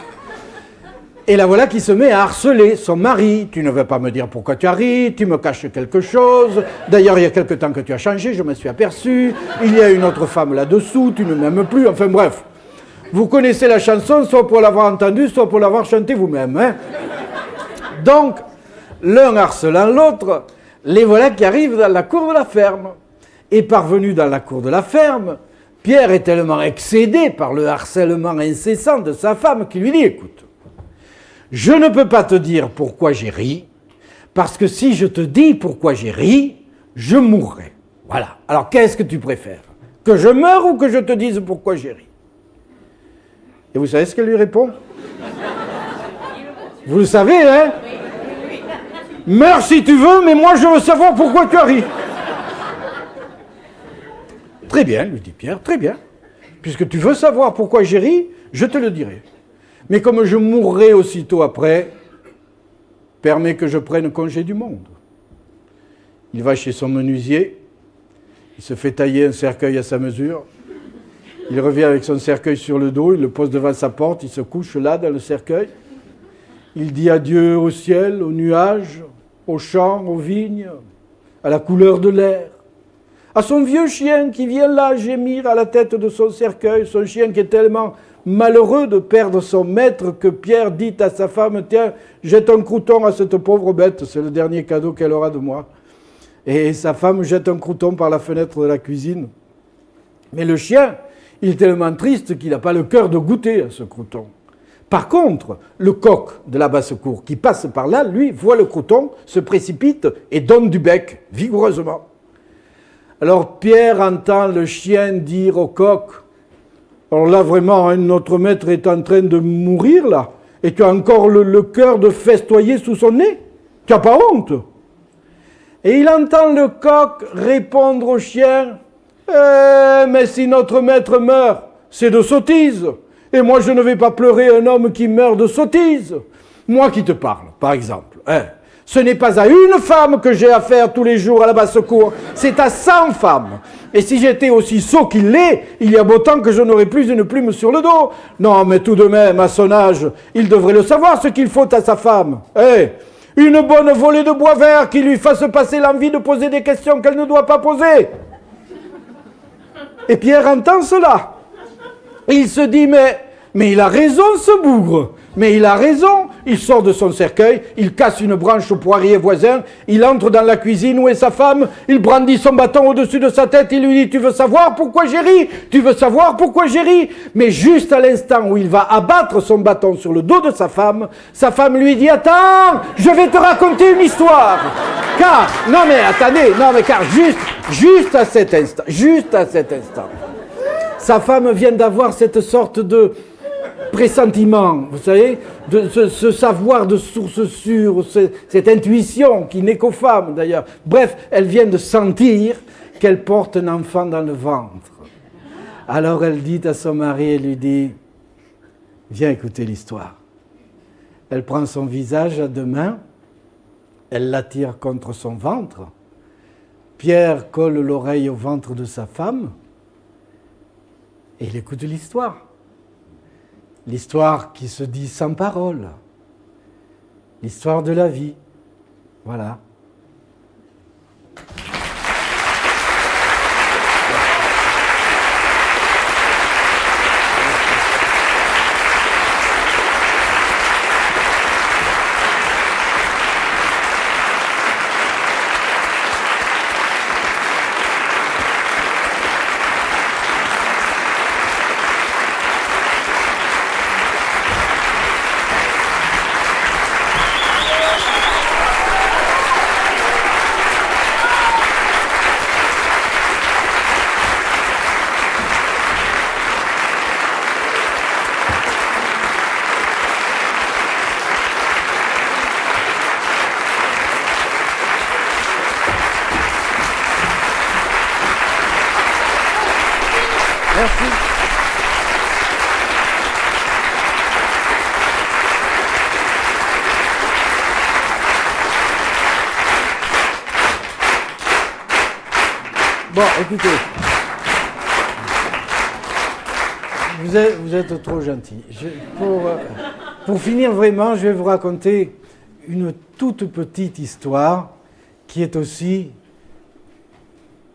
Speaker 1: Et la voilà qui se met à harceler son mari. « Tu ne veux pas me dire pourquoi tu as ri, tu me caches quelque chose. D'ailleurs, il y a quelque temps que tu as changé, je me suis aperçu. Il y a une autre femme là-dessous, tu ne m'aimes plus. » Enfin bref, vous connaissez la chanson, soit pour l'avoir entendue, soit pour l'avoir chantée vous-même. Hein. Donc, l'un harcelant l'autre, les voilà qui arrivent dans la cour de la ferme. Et parvenus dans la cour de la ferme, Pierre est tellement excédé par le harcèlement incessant de sa femme qu'il lui dit « Écoute, je ne peux pas te dire pourquoi j'ai ri, parce que si je te dis pourquoi j'ai ri, je mourrai. Voilà. Alors qu'est-ce que tu préfères? Que je meure ou que je te dise pourquoi j'ai ri? » Et vous savez ce qu'elle lui répond? Vous le savez, hein? Meurs si tu veux, mais moi je veux savoir pourquoi tu as ri. Très bien, lui dit Pierre, très bien. Puisque tu veux savoir pourquoi j'ai ri, je te le dirai. Mais comme je mourrai aussitôt après, permets que je prenne congé du monde. Il va chez son menuisier, il se fait tailler un cercueil à sa mesure, il revient avec son cercueil sur le dos, il le pose devant sa porte, il se couche là dans le cercueil, il dit adieu au ciel, aux nuages, aux champs, aux vignes, à la couleur de l'air, à son vieux chien qui vient là gémir à la tête de son cercueil, son chien qui est tellement malheureux de perdre son maître que Pierre dit à sa femme « Tiens, jette un crouton à cette pauvre bête, c'est le dernier cadeau qu'elle aura de moi. » Et sa femme jette un crouton par la fenêtre de la cuisine. Mais le chien, il est tellement triste qu'il n'a pas le cœur de goûter à ce crouton. Par contre, le coq de la basse-cour qui passe par là, lui, voit le crouton, se précipite et donne du bec, vigoureusement. Alors Pierre entend le chien dire au coq « Alors là, vraiment, hein, notre maître est en train de mourir, là, et tu as encore le cœur de festoyer sous son nez? Tu n'as pas honte ?» Et il entend le coq répondre au chien « mais si notre maître meurt, c'est de sottise, et moi je ne vais pas pleurer un homme qui meurt de sottise. Moi qui te parle, par exemple, hein. Ce n'est pas à une femme que j'ai affaire tous les jours à la basse-cour, c'est à 100 femmes. Et si j'étais aussi sot qu'il l'est, il y a beau temps que je n'aurais plus une plume sur le dos. Non, mais tout de même, à son âge, il devrait le savoir ce qu'il faut à sa femme. Une bonne volée de bois vert qui lui fasse passer l'envie de poser des questions qu'elle ne doit pas poser. » Et Pierre entend cela. Et il se dit, mais il a raison ce bougre. Mais il a raison. Il sort de son cercueil, il casse une branche au poirier voisin, il entre dans la cuisine où est sa femme, il brandit son bâton au-dessus de sa tête, il lui dit « Tu veux savoir pourquoi j'ai ri? Tu veux savoir pourquoi j'ai ri ?» Mais juste à l'instant où il va abattre son bâton sur le dos de sa femme lui dit « Attends, je vais te raconter une histoire. » Car, non mais attendez, car juste à cet instant, sa femme vient d'avoir cette sorte de pressentiment, vous savez, de ce savoir de source sûre, cette intuition qui n'est qu'aux femmes d'ailleurs. Bref, elle vient de sentir qu'elle porte un enfant dans le ventre. Alors elle dit à son mari, elle lui dit « Viens écouter l'histoire. Elle prend son visage à deux mains, elle l'attire contre son ventre. Pierre colle l'oreille au ventre de sa femme et il écoute l'histoire. L'histoire qui se dit sans parole. L'histoire de la vie. Voilà. Merci. Bon, écoutez, vous êtes trop gentil. Pour finir vraiment, je vais vous raconter une toute petite histoire qui est aussi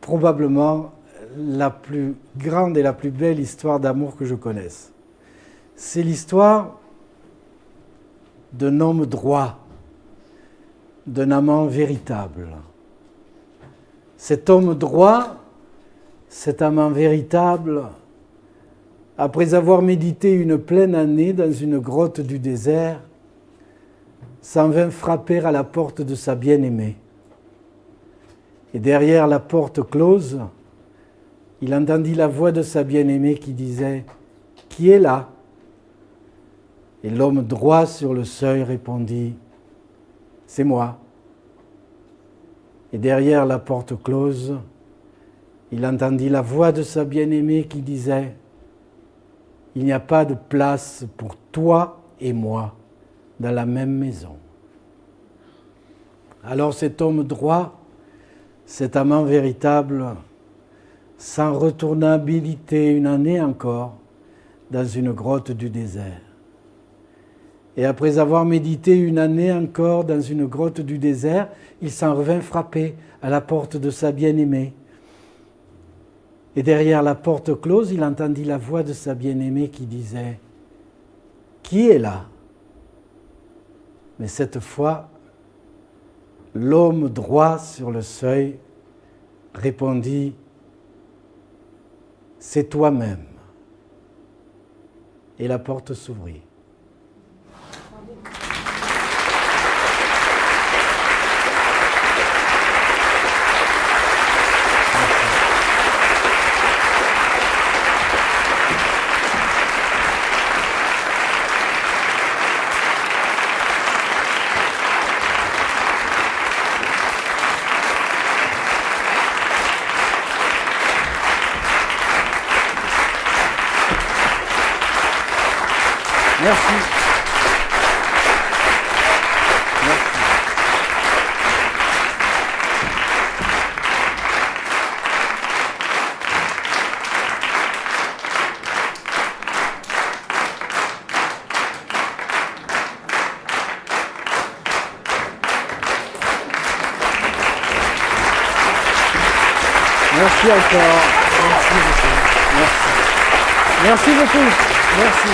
Speaker 1: probablement la plus grande et la plus belle histoire d'amour que je connaisse. C'est l'histoire d'un homme droit, d'un amant véritable. Cet homme droit, cet amant véritable, après avoir médité une pleine année dans une grotte du désert, s'en vint frapper à la porte de sa bien-aimée. Et derrière la porte close, il entendit la voix de sa bien-aimée qui disait « Qui est là ?» Et l'homme droit sur le seuil répondit « C'est moi ». Et derrière la porte close, il entendit la voix de sa bien-aimée qui disait « Il n'y a pas de place pour toi et moi dans la même maison. » Alors cet homme droit, cet amant véritable, s'en retourna méditer une année encore dans une grotte du désert. Et après avoir médité une année encore dans une grotte du désert, il s'en revint frapper à la porte de sa bien-aimée. Et derrière la porte close, il entendit la voix de sa bien-aimée qui disait « Qui est là ?» Mais cette fois, l'homme droit sur le seuil répondit « C'est toi-même. » Et la porte s'ouvrit. Merci. Merci encore. Merci beaucoup. Merci. Merci beaucoup. Merci.